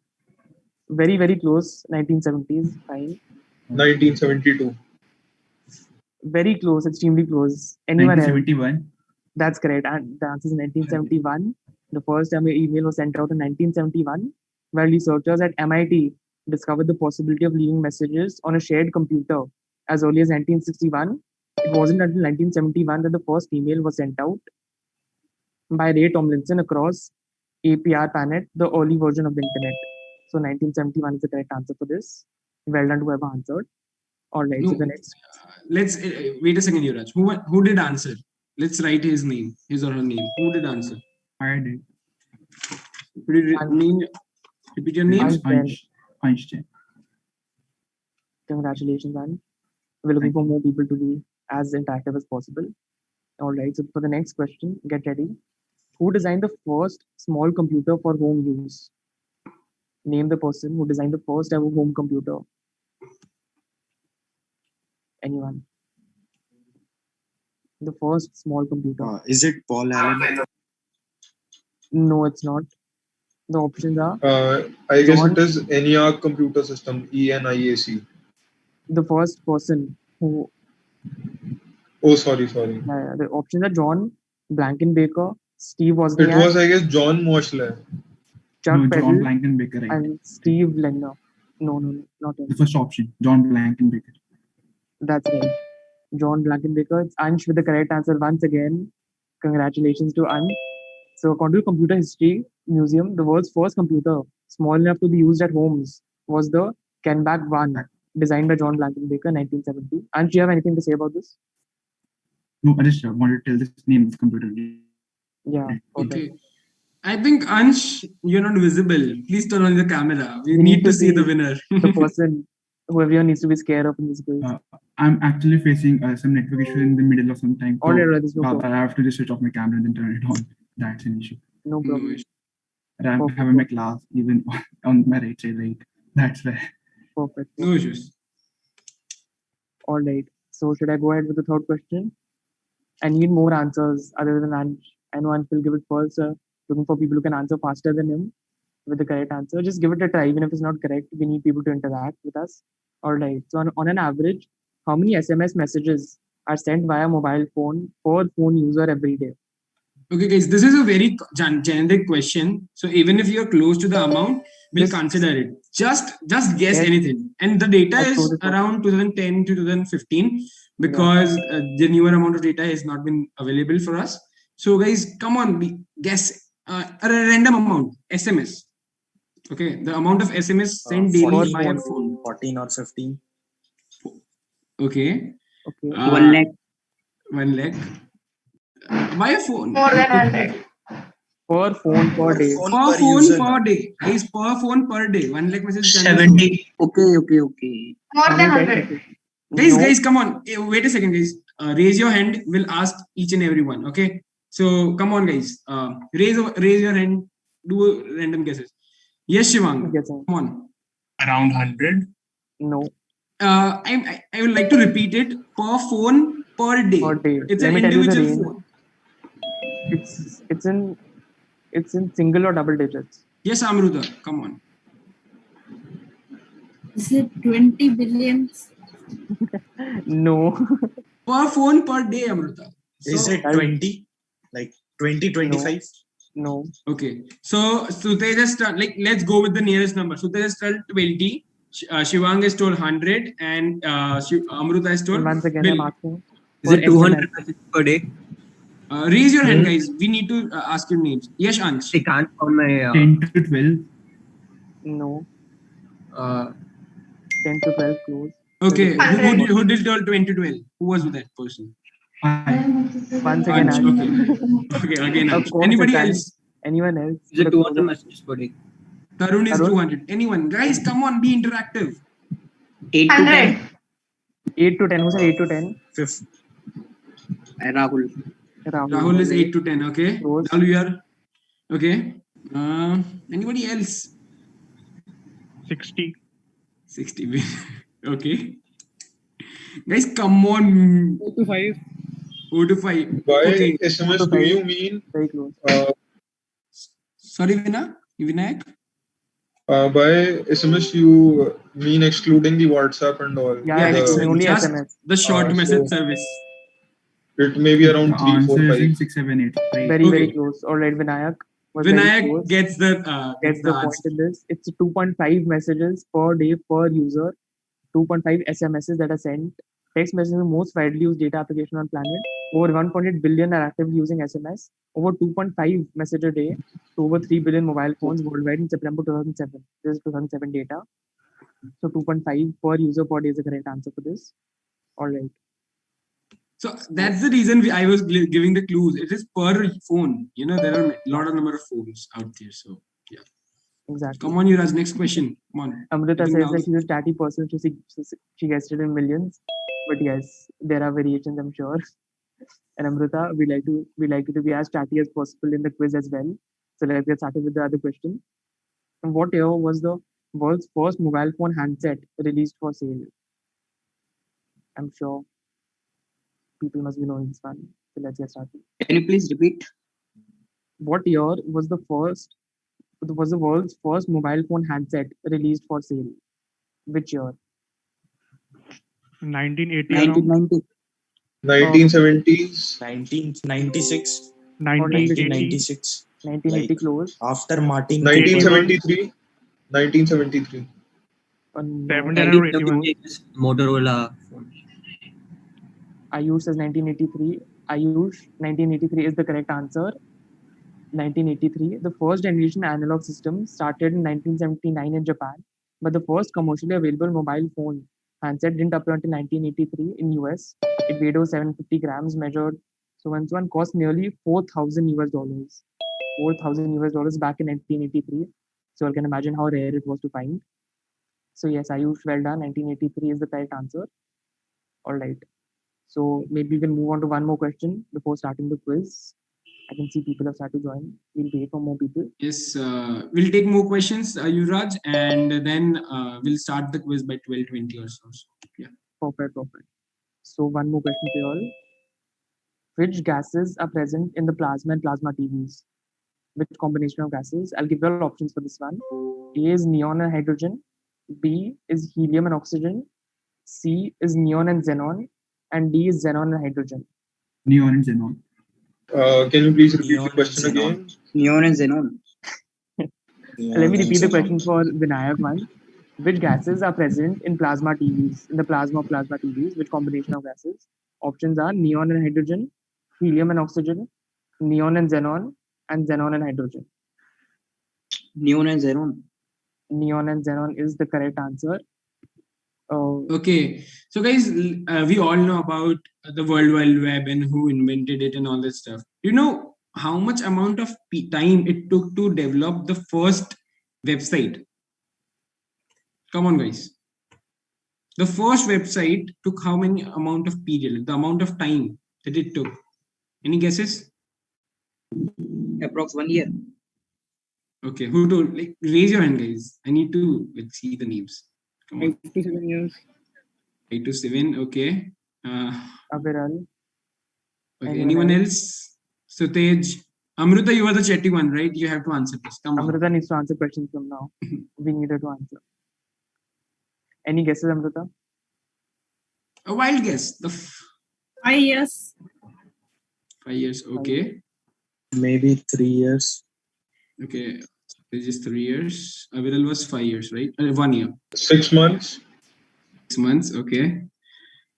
Very, very close. 1970s. Fine. 1972. Very close. Extremely close. Anyone 1971. else? That's correct. And the answer is 1971. The first time email was sent out in 1971, where researchers at MIT discovered the possibility of leaving messages on a shared computer as early as 1961. It wasn't until 1971 that the first email was sent out by Ray Tomlinson across APR Bennett, the early version of the internet. So 1971 is the correct answer for this. Well done to whoever answered. All right, No, so the next. Let's wait a second, Yuvraj. Who did answer? Let's write his name, his or her name. Who did answer? I did. Repeat your name. Einstein. Congratulations, Anne. We're looking for more people to be as interactive as possible. All right, so for the next question, get ready. Who designed the first small computer for home use? Name the person who designed the first ever home computer. Anyone? The first small computer. Is it Paul Allen? No, it's not. The options are. I guess it is ENIAC computer system, ENIAC. The first person who. Oh, sorry. The options are John Blankenbaker, Steve Wozniak. It was, I guess, John Moschler. Chuck John Blankenbaker, right? And Steve Lehner. No, not him. The first option, John Blankenbaker. That's right. John Blankenbaker. It's Ansh with the correct answer once again. Congratulations to Ansh. So according to Computer History Museum, the world's first computer small enough to be used at homes was the Kenbach 1, designed by John Blankenbaker in 1970. Ansh, do you have anything to say about this? No, I just wanted to tell this name of the computer. Yeah. Okay. I think Ansh, you're not visible. Please turn on the camera. We need to see the winner. The person who everyone needs to be scared of in this quiz. I'm actually facing some network issue in the middle of some time. So I have to just switch off my camera and then turn it on. That's an issue. No problem. I'm having my class even on my right side, like that's where. Perfect. No issues. All right. So should I go ahead with the third question? I need more answers other than Ansh. I know Ansh will give it first. Looking for people who can answer faster than him with the correct answer. Just give it a try. Even if it's not correct, we need people to interact with us. All right. So on an average, how many SMS messages are sent via mobile phone per phone user every day? Okay, guys, this is a very generic question. So even if you're close to the amount, we'll consider it. Just guess anything. And the data is around 2010 to 2015 because the newer amount of data has not been available for us. So guys, come on, guess a random amount, SMS. Okay, the amount of SMS sent daily by a phone. 14 or 15. Okay. Okay. 1 lakh. 1 lakh. By a phone. More than 100. Per phone per day. Per phone per day. Guys, per phone per day. 1 lakh messages. 70. Okay. More than 100. Guys, come on. Wait a second, guys. Raise your hand. We'll ask each and every one. Okay. So come on, guys. Raise your hand. Do random guesses. Yes, Shivang. Come on. Around 100. No. I would like to repeat it. Per phone per day. Per day. It's Let an me tell you the individual range. phone. It's in single or double digits. Yes, Amruta. Come on. Is it 20 billions? No. Per phone per day, Amruta. Is it 20? Like 20, 25? No. Okay. So they just let's go with the nearest number. So they just told 20. Shivang has told 100 and Amruta has told. Once again, I'm asking. Is it 200 per day? Raise your hand, guys. We need to ask your names. Yes, Ansh. I can't find my. 10 to 12. No. 10 to 12 close. Okay. Who did tell 20 to 12? Who was that person? Once again, Ansh. Okay, again, Ansh. Anybody else? Anyone else? Is it 200 messages per day? Tarun is 200. Anyone? Guys, come on, be interactive. 8 to 10. 8 to 10. Who said 8 to 10? 5th. Rahul is 8 to 10. Okay. Rahul, you are. Okay. Anybody else? 60. 60. Okay. Guys, come on. 4 to 5. 4 to 5. By Okay. SMS, do you mean? Very close. Sorry, Vinayak? By SMS, you mean excluding the WhatsApp and all? Yeah, only just SMS. The short message service. It may be around 3, 4, 5. 6, 7, 8. Right. Very close. All right, Vinayak. Vinayak gets the point in this. It's 2.5 messages per day per user. 2.5 SMSs that are sent. Text messaging is the most widely used data application on planet. Over 1.8 billion are actively using SMS. Over 2.5 messages a day to over 3 billion mobile phones worldwide in September 2007. This is 2007 data. So 2.5 per user per day is the correct answer for this. All right. So that's the reason I was giving the clues. It is per phone. You know, there are a lot of number of phones out there. So yeah. Exactly. Come on, Yuraj. Next question. Come on. Amrita says that she's a chatty person, so she guessed it in millions. But yes, there are variations, I'm sure. And Amrita, we like you to be as chatty as possible in the quiz as well. So let's get started with the other question. And what year was the world's first mobile phone handset released for sale? I'm sure people must be knowing this one. So let's get started. Can you please repeat? What year was the world's first mobile phone handset released for sale? Which year? 1980. 1970s. 1996. 1996. 1980 close. After Martin. 1973. 1973. Motorola phone. Ayush says 1983. Ayush, 1983 is the correct answer. 1983. The first generation analog system started in 1979 in Japan, but the first commercially available mobile phone handset didn't appear until 1983 in US. It weighed over 750 grams, measured. So one cost nearly $4,000 US. $4,000 US back in 1983. So you can imagine how rare it was to find. So yes, Ayush, well done. 1983 is the correct answer. All right. So maybe we can move on to one more question before starting the quiz. I can see people have started to join. We'll wait for more people. Yes, we'll take more questions, Yuvraj, and then we'll start the quiz by 12:20 or so. Yeah. Perfect. So one more question for you all. Which gases are present in the plasma and plasma TVs? Which combination of gases? I'll give you all options for this one. A is neon and hydrogen. B is helium and oxygen. C is neon and xenon. And D is xenon and hydrogen. Neon and xenon. Can you please repeat the question again? Neon and xenon. Let me repeat the question for Vinayak once. Which gases are present in plasma TVs, in the plasma of plasma TVs? Which combination of gases? Options are neon and hydrogen, helium and oxygen, neon and xenon and hydrogen. Neon and xenon. Neon and xenon is the correct answer. Okay, so guys, we all know about the World Wide Web and who invented it and all that stuff. Do you know how much amount of time it took to develop the first website? Come on, guys. The first website took how many amount of period, the amount of time that it took? Any guesses? Approx 1 year. Okay, who told? Like, raise your hand, guys. I need to see the names. Come on. 8 to 7 years. 8 to 7. Okay. Aviral. Okay. Anyone else? Sutej. Amrita, you are the chatty one, right? You have to answer this. Come on. Amrita needs to answer questions from now. We need her to answer. Any guesses, Amrita? A wild guess. 5 years. 5 years. Okay. Maybe 3 years. Okay. This is 3 years. Aviral was 5 years, right? 1 year. 6 months. 6 months. Okay.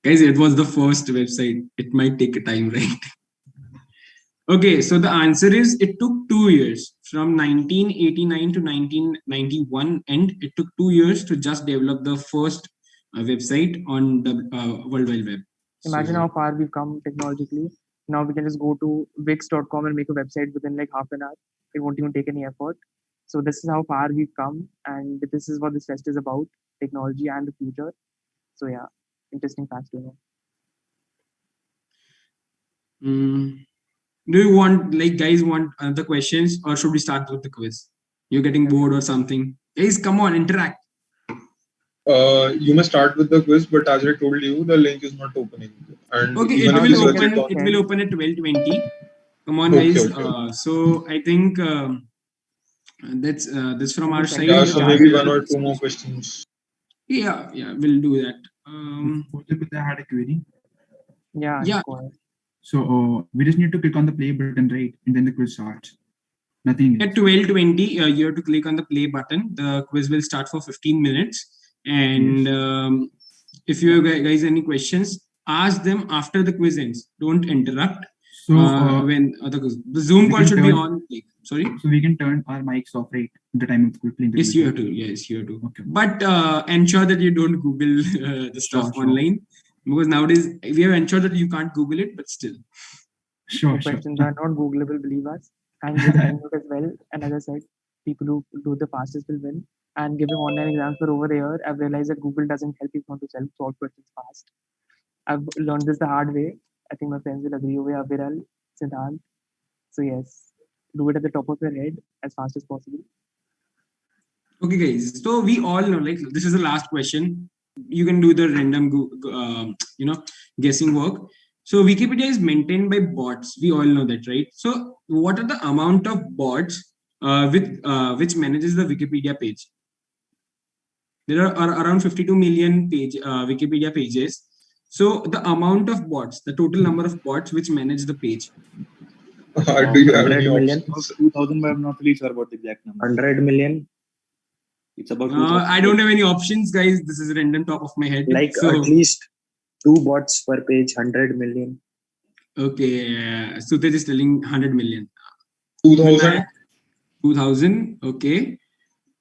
Guys, it was the first website. It might take a time, right? Okay, so the answer is it took 2 years from 1989 to 1991, and it took 2 years to just develop the first website on the World Wide Web. Imagine how far we've come technologically. Now we can just go to wix.com and make a website within like half an hour. It won't even take any effort. So this is how far we've come, and this is what this fest is about: technology and the future. So yeah, interesting facts to know. Do you want, like, guys want other questions, or should we start with the quiz? You're getting bored or something? Guys, come on, interact. You must start with the quiz, but as I told you, the link is not opening. And okay, it will open at 12:20. Come on, okay, guys. Okay. So I think that's from our side. Yeah, so maybe 1 or 2 more questions. Yeah, we'll do that. I had a query. Yeah. So we just need to click on the play button, right? And then the quiz starts. Nothing else. At 12:20, you have to click on the play button. The quiz will start for 15 minutes. And if you guys any questions, ask them after the quiz ends. Don't interrupt. So when the Zoom call should be on. Sorry. So we can turn our mics off, right? At the time of playing the quiz. You have to. Yes, you have to. Okay. But ensure that you don't Google the stuff online. Because nowadays we have ensured that you can't Google it, but still. The questions are not Googleable, believe us. And this time as well. And as I said, people who do the fastest will win. And giving online exams for over a year, I've realized that Google doesn't help you want to solve questions fast. I've learned this the hard way. I think my friends will agree over Aviral, Siddhant. So yes, do it at the top of your head as fast as possible. Okay, guys. So we all know, like, this is the last question. You can do the random, guessing work. So Wikipedia is maintained by bots. We all know that, right? So what are the amount of bots which manages the Wikipedia page? There are around 52 million Wikipedia pages. So the amount of bots, the total number of bots which manage the page. Do you have any million? options? 2000, but I'm not really sure about the exact number. 100 million. It's about. I don't have any options, guys. This is random top of my head. Like at least 2 bots per page, 100 million. Okay, Sutej is telling 100 million. 2000. 2000. Okay.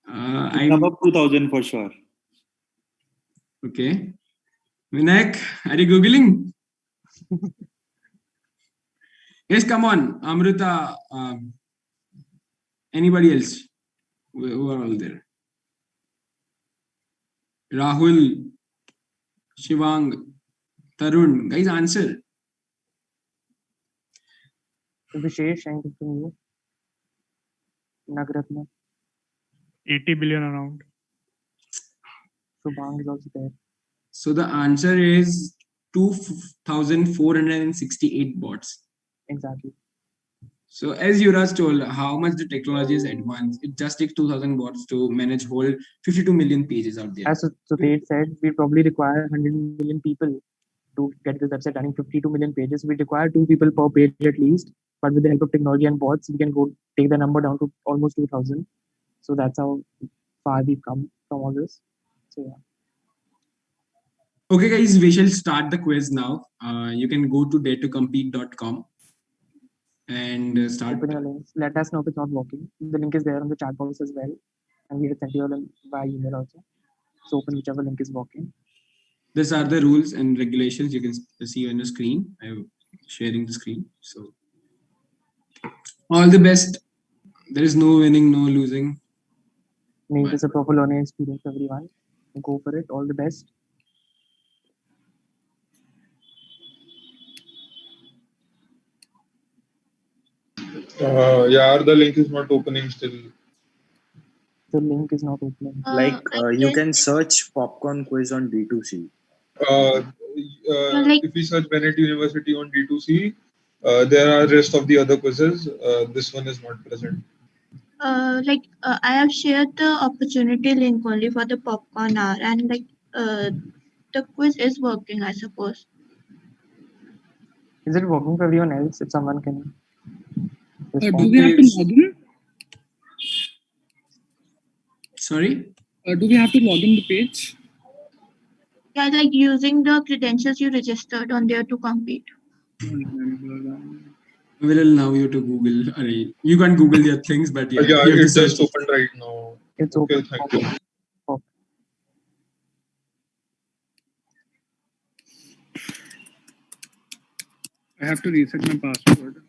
I'm above 2000 for sure. Okay. Vinayak, are you Googling? Yes, come on. Amrita, anybody else? Who are all there? Rahul, Shivang, Tarun. Guys, answer. Vishesh, anything from you? Nagratna. 80 billion around. Subhang is also there. So the answer is 2,468 bots. Exactly. So as Yuvraj told, how much the technology is advanced, it just takes 2,000 bots to manage whole 52 million pages out there. As Sutej said, we probably require 100 million people to get this website running 52 million pages. We require 2 people per page at least, but with the help of technology and bots, we can go take the number down to almost 2,000. So that's how far we've come from all this. So yeah. Okay, guys, we shall start the quiz now. You can go to darettocompete.com and start. Open your links. Let us know if it's not working. The link is there on the chat box as well, and we have sent you a link by email also. So open whichever link is working. These are the rules and regulations you can see on your screen. I'm sharing the screen. So all the best. There is no winning, no losing. Make this a proper learning experience for everyone. Go for it. All the best. Yeah, the link is not opening still. The link is not opening. You can search popcorn quiz on D2C. If we search Bennett University on D2C, there are rest of the other quizzes. This one is not present. I have shared the opportunity link only for the popcorn hour, and the quiz is working, I suppose. Is it working for everyone else? If someone can. Do we have to log in? Sorry? Do we have to log in the page? Yeah, like using the credentials you registered on there to compete. I will allow you to Google. You can Google your things, but yeah, Yeah, you have to it's just search. open right now. It's okay, open. thank you. I have to reset my password.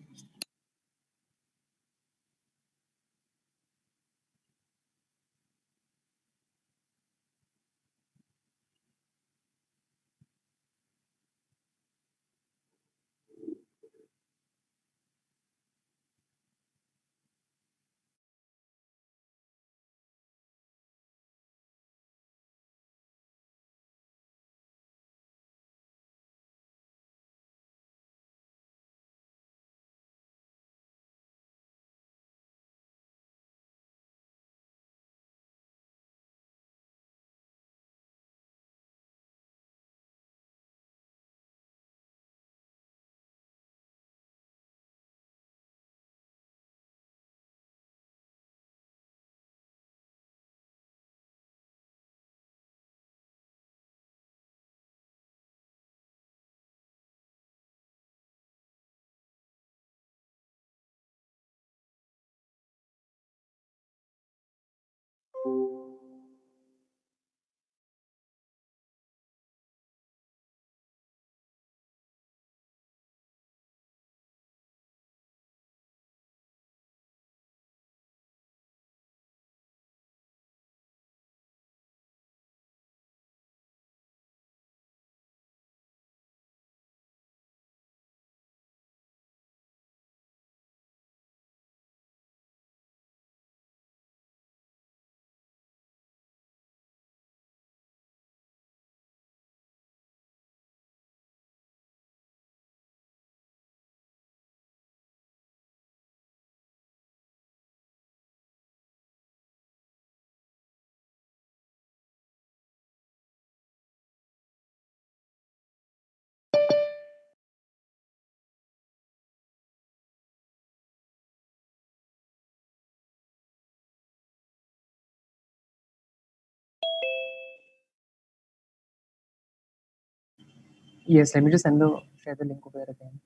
Yes, let me just share the link over there again.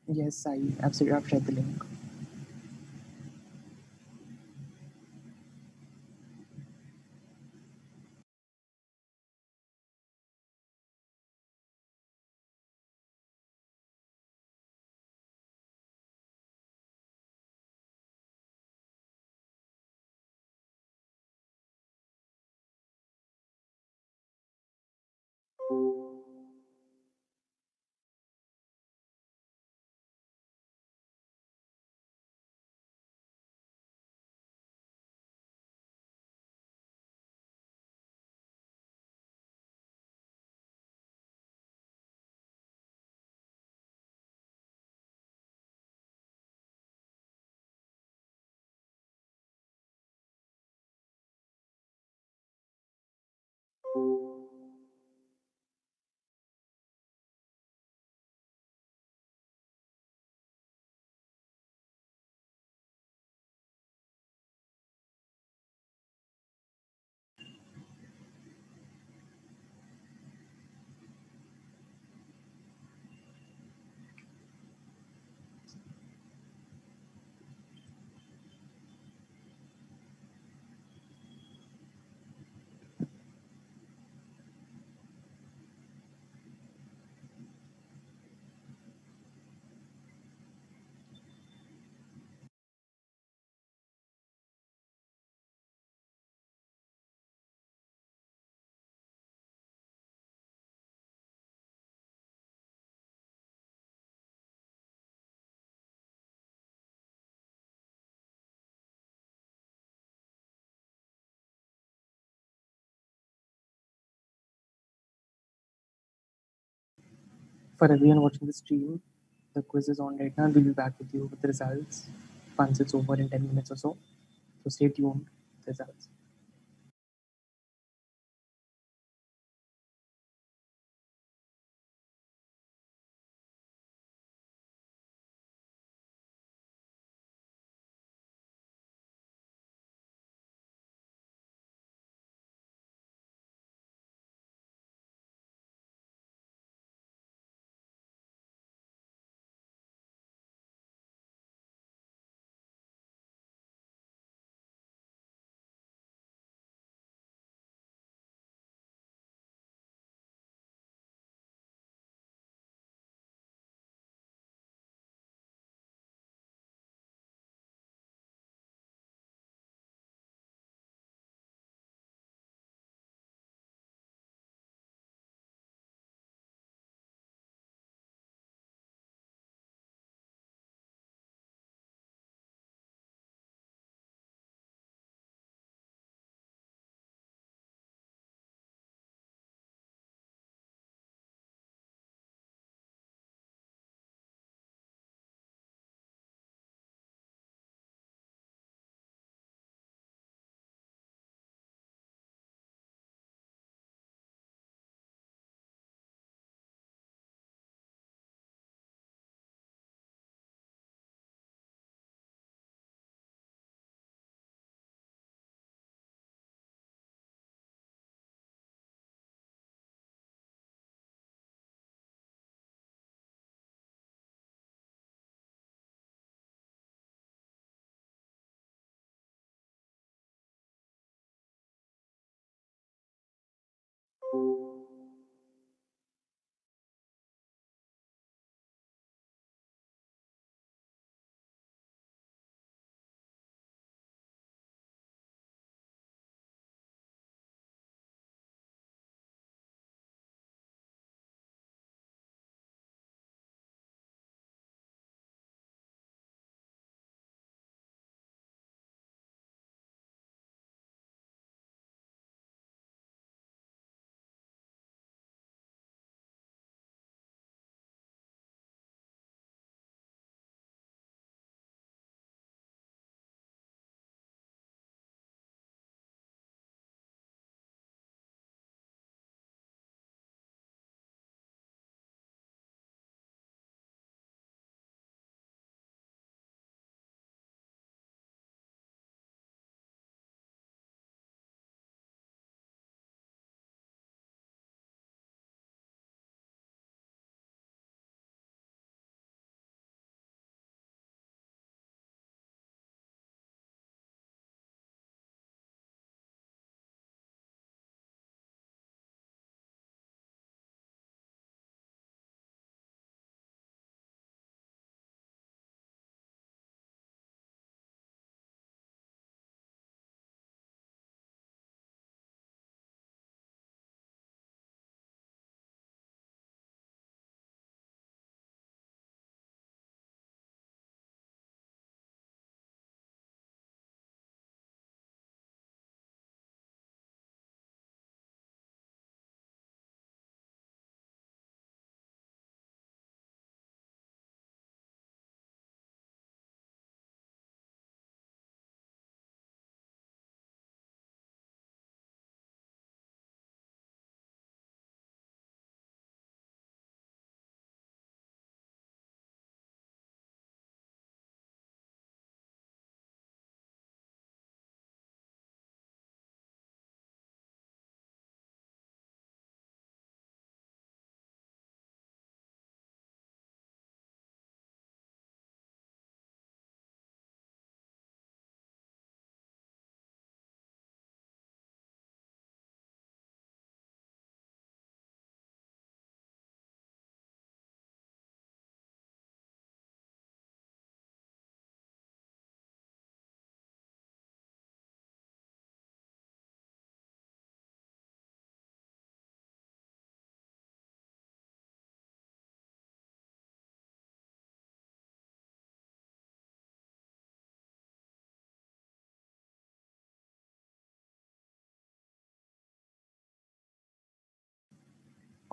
Yes, I absolutely have shared the link. For everyone watching the stream, the quiz is on right now. We'll be back with you with the results once it's over in 10 minutes or so. So stay tuned. The results.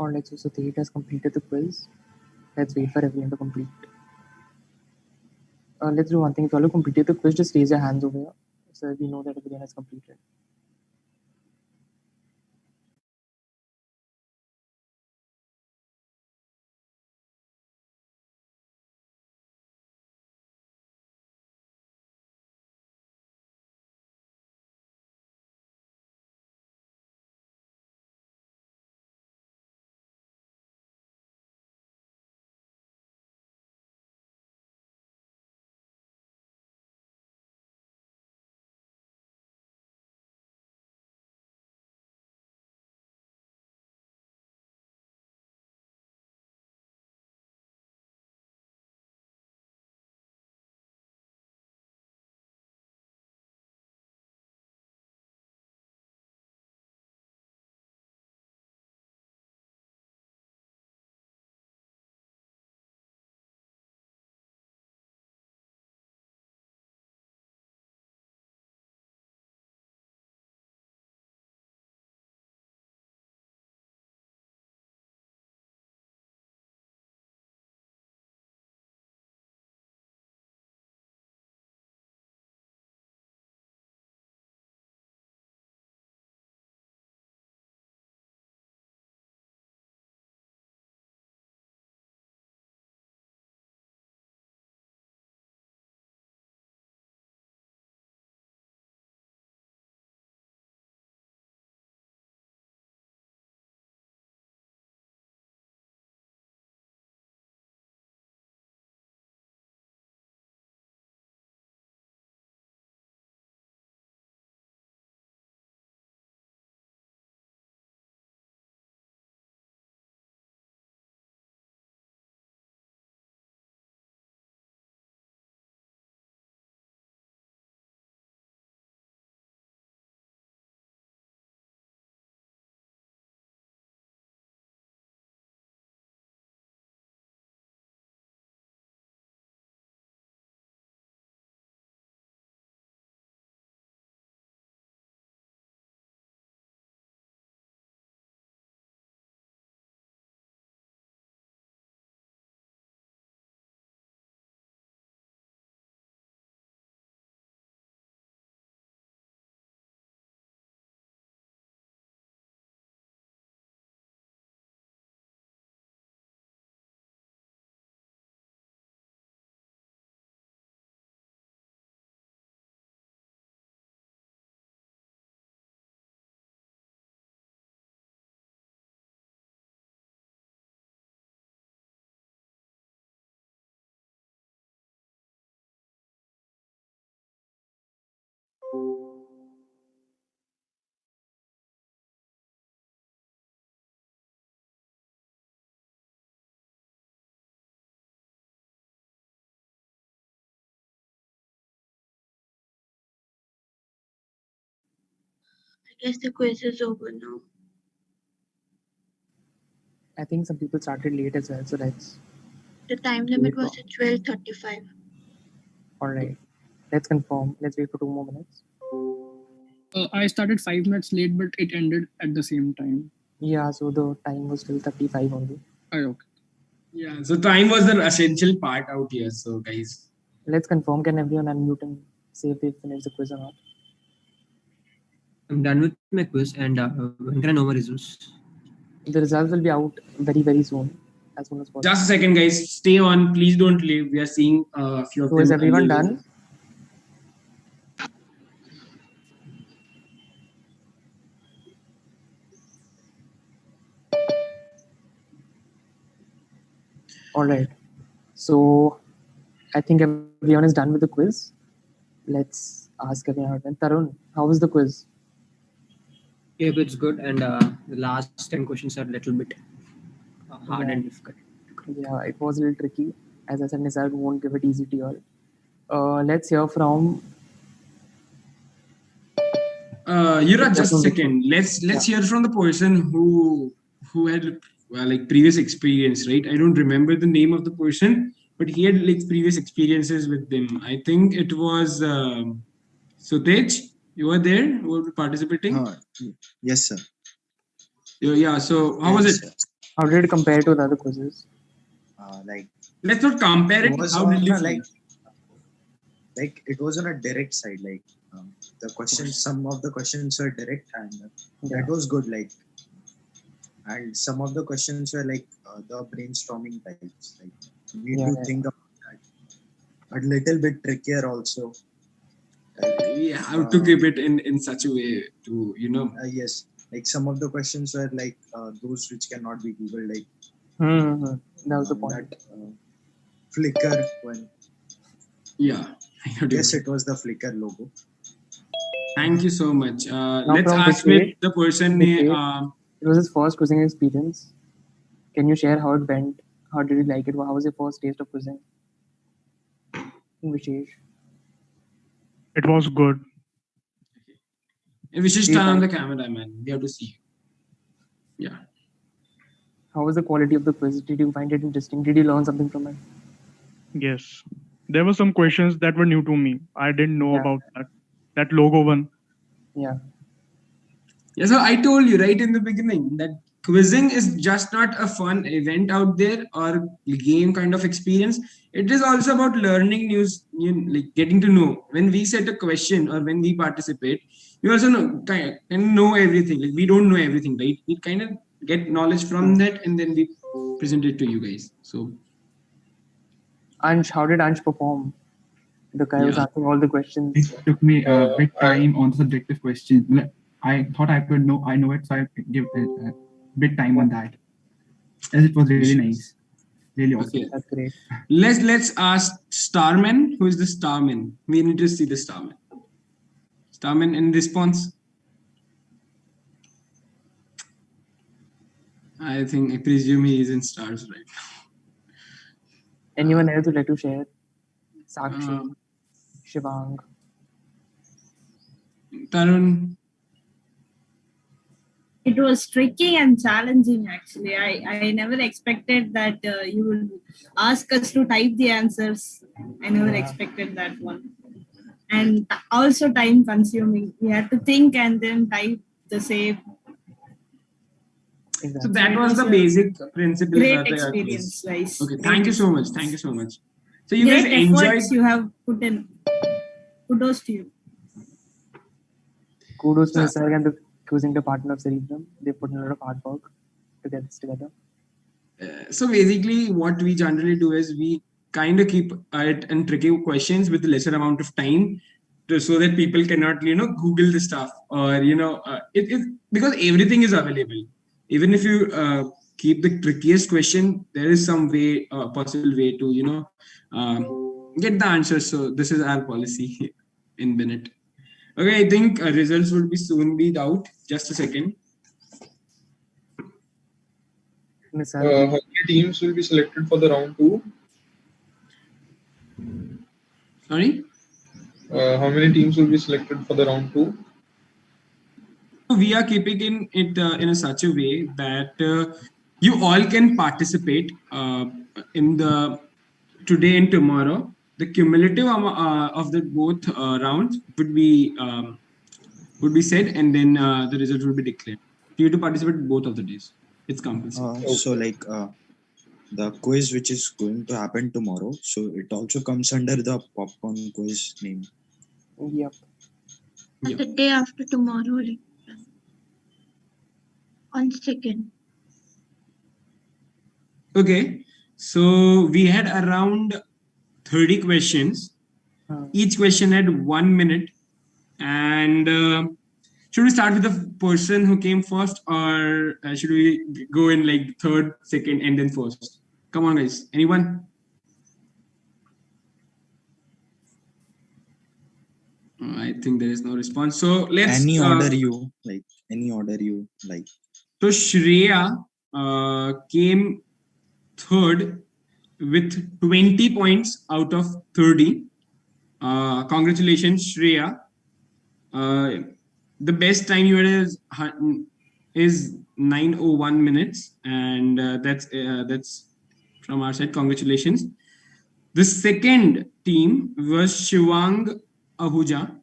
Or let's say Sudhir has completed the quiz. Let's wait for everyone to complete. Let's do one thing. If all have completed the quiz, just raise your hands over here so we know that everyone has completed. I guess the quiz is over now. I think some people started late as well, so let's. The time limit was at 12:35. All right, let's confirm. Let's wait for 2 more minutes. I started 5 minutes late, but it ended at the same time. Yeah, so the time was still 35 only. Okay. Yeah, so time was the essential part out here. So, guys, let's confirm. Can everyone unmute and say if they finished the quiz or not? I'm done with my quiz, and when can I know my results? The results will be out very, very soon, as soon as possible. Just a second, guys. Stay on. Please don't leave. We are seeing a few of So them. is everyone done? All right. So I think everyone is done with the quiz. Let's ask everyone. Tarun, how was the quiz? Yeah, it's good, and the last 10 questions are a little bit hard and difficult. Yeah, it was a little tricky. As I said, Nisarg won't give it easy to you all. Let's hear from. Yuvraj, just a second. Let's hear from the person who had like previous experience, right? I don't remember the name of the person, but he had like previous experiences with them. I think it was Sutej. You were there. You were participating. Yes, sir. Yeah. So how was it? How did it compare to the other quizzes? Like Let's not compare it. was How on did you a, feel? like it was on a direct side. Like the questions, some of the questions were direct, and that was good. Like, and some of the questions were like the brainstorming types. Like you need to think about that. A little bit trickier also. Yeah, how to keep it in such a way to yes, like some of the questions were like those which cannot be googled, like that was the point. that Flickr one. Yeah, yes, it was the Flickr logo. Thank you so much. Now Let's from ask Vikesh. with the person. Vikesh, it was his first quizzing experience. Can you share how it went? How did you like it? How was your first taste of quizzing? Vishesh. It was good. We should turn on the camera, man. We have to see you. Yeah. How was the quality of the quiz? Did you find it interesting? Did you learn something from it? Yes. There were some questions that were new to me. I didn't know about that logo one. Yeah. Yeah, so I told you right in the beginning that quizzing is just not a fun event out there or game kind of experience. It is also about learning news, like getting to know. When we set a question or when we participate, you also kind of know everything. Like we don't know everything, right? We kind of get knowledge from that and then we present it to you guys. So, Ansh, how did Ansh perform? The guy was asking all the questions. It took me a bit time on the subjective question. I thought I know it, so I give it a bit time on that. As it was really nice, really awesome. Okay. That's great. Let's ask Starman. Who is the Starman? We need to see the Starman. Starman in response. I presume he is in stars right now. Anyone else would like to share? Sakshi, Shivang, Tarun. It was tricky and challenging, actually. I never expected that you would ask us to type the answers. I never expected that one. And also time consuming. We had to think and then type the same. So that was the basic principle. Great experience, guys. Okay, Great thank you so much. Thank you so much. So you guys Great enjoyed. efforts you have put in. Kudos to you. kudos to Nisarg and the quizzing department of Cerebrum. They put in a lot of hard work to get this together. So basically, what we generally do is we kind of keep it in tricky questions with lesser amount of time, so that people cannot, Google the stuff or because everything is available. Even if you keep the trickiest question, there is some way, possible way to get the answers. So this is our policy in Bennett. Okay, I think results will soon be out. Just a second. How many teams will be selected for the round 2? Sorry? How many teams will be selected for the round 2? We are keeping it in such a way that you all can participate in the today and tomorrow. The cumulative of the both rounds would be said, and then the result will be declared. You have to participate both of the days. It's compulsory. So like the quiz which is going to happen tomorrow, so it also comes under the popcorn quiz name. Yep. The day after tomorrow, like, on 2nd. Okay, so we had around 30 questions. Each question had 1 minute. And should we start with the person who came first, or should we go in like third, second, and then first? Come on, guys. Anyone? I think there is no response. So let's Any order you like. So Shreya came third with 20 points out of 30. Congratulations, Shreya. The best time you had is 9:01 minutes, and that's from our side. Congratulations. The second team was Shivang Ahuja.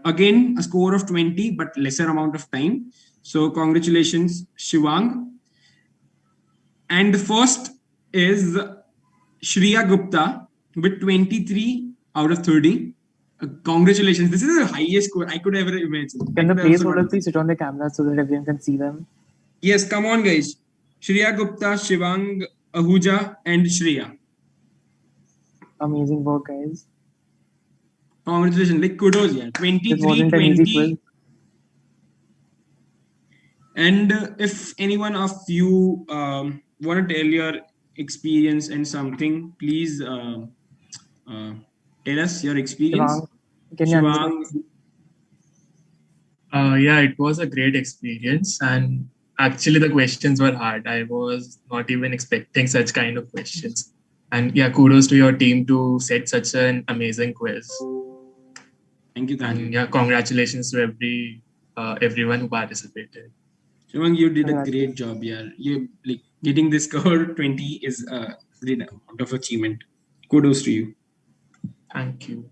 Again, a score of 20, but lesser amount of time. So congratulations, Shivang. And the first is Shreya Gupta with 23 out of 30. Congratulations. This is the highest score I could ever imagine. Can the placeholders please switch on the camera so that everyone can see them? Yes, come on, guys. Shreya Gupta, Shivang, Ahuja, and Shreya. Amazing work, guys. Congratulations. Like, kudos, yeah. 23, 20. And if anyone of you want to tell your experience and something, please tell us your experience. Shivang, yeah, it was a great experience, and actually the questions were hard. I was not even expecting such kind of questions. And yeah, kudos to your team to set such an amazing quiz. Thank you. And yeah, congratulations to everyone who participated. Shivang, you did a great job. Yeah, you like getting this score 20 is a great amount of achievement. Kudos to you. Thank you.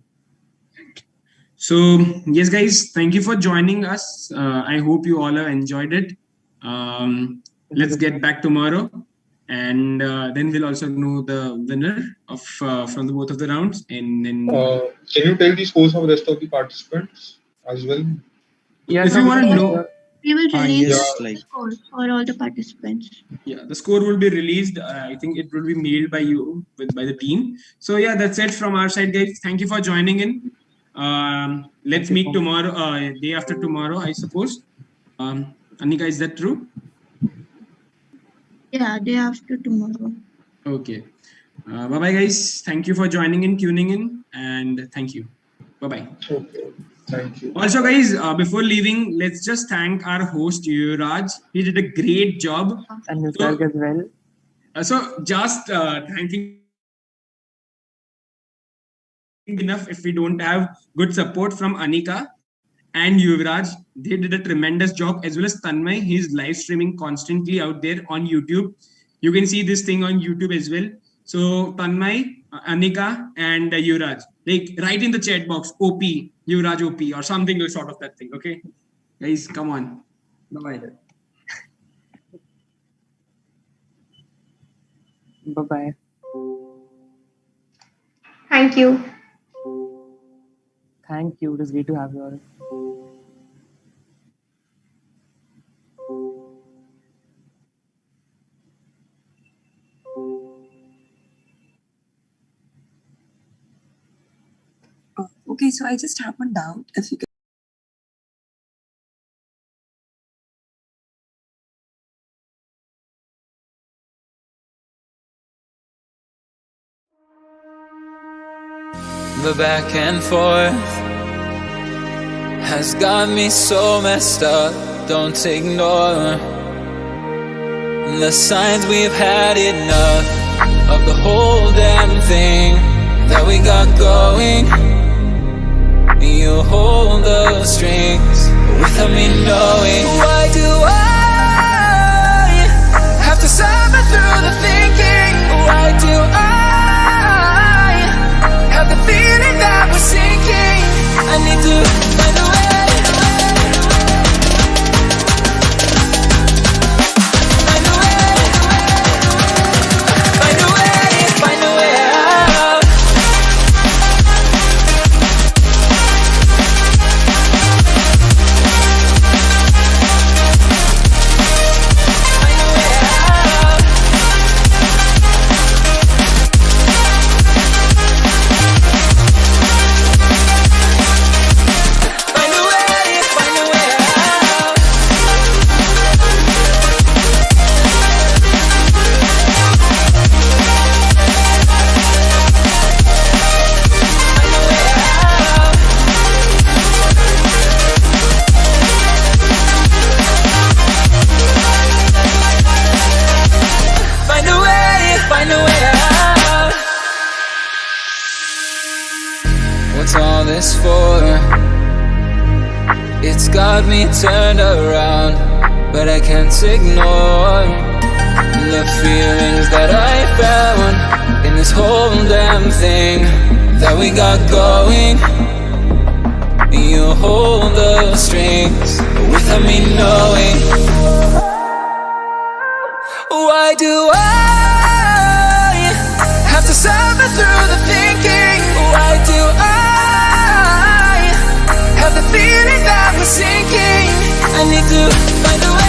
So yes, guys, thank you for joining us. I hope you all have enjoyed it. Let's get back tomorrow, and then we'll also know the winner of from the both of the rounds. And then can you tell the scores of the rest of the participants as well? Yeah, if you want to know. We will release yes, the scores for all the participants. Yeah, the score will be released. I think it will be mailed by you by the team. So yeah, that's it from our side, guys. Thank you for joining in. Let's meet tomorrow, day after tomorrow, I suppose. Anika, is that true? Yeah, day after tomorrow. Okay. Bye-bye, guys. Thank you for joining in, tuning in, and thank you. Bye-bye. Okay. Thank you. Also, guys, before leaving, let's just thank our host, Yuvraj. He did a great job. And Mr. as well. So just thanking enough if we don't have good support from Anika and Yuvraj. They did a tremendous job, as well as Tanmay. He's live streaming constantly out there on YouTube. You can see this thing on YouTube as well. So Tanmay, Anika, and Yuvraj, like write in the chat box OP, Yuvraj OP, or something sort of that thing. Okay, guys, come on. Bye bye. Bye bye. Thank you. Thank you. It was great to have you all. Okay, so I just have one doubt. If you can The back and forth has got me so messed up. Don't ignore the signs. We've had enough of the whole damn thing that we got going. You hold the strings without me knowing. Why do I have to suffer through the thinking? Why do I have the feeling that we're sinking? I need to find a way. Find a way. Find a way. Find a way out. What's all this for? It's got me turned around, but I can't ignore the feelings that I found in this whole damn thing that we got going. You hold the strings without me knowing. Why do I have to suffer through the thinking? Why do I have the feeling that we're sinking? I need to find a way.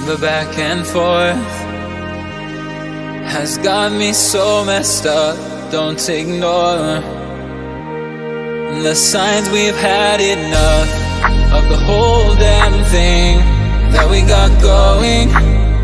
The back and forth has got me so messed up. Don't ignore the signs. We've had enough of the whole damn thing that we got going.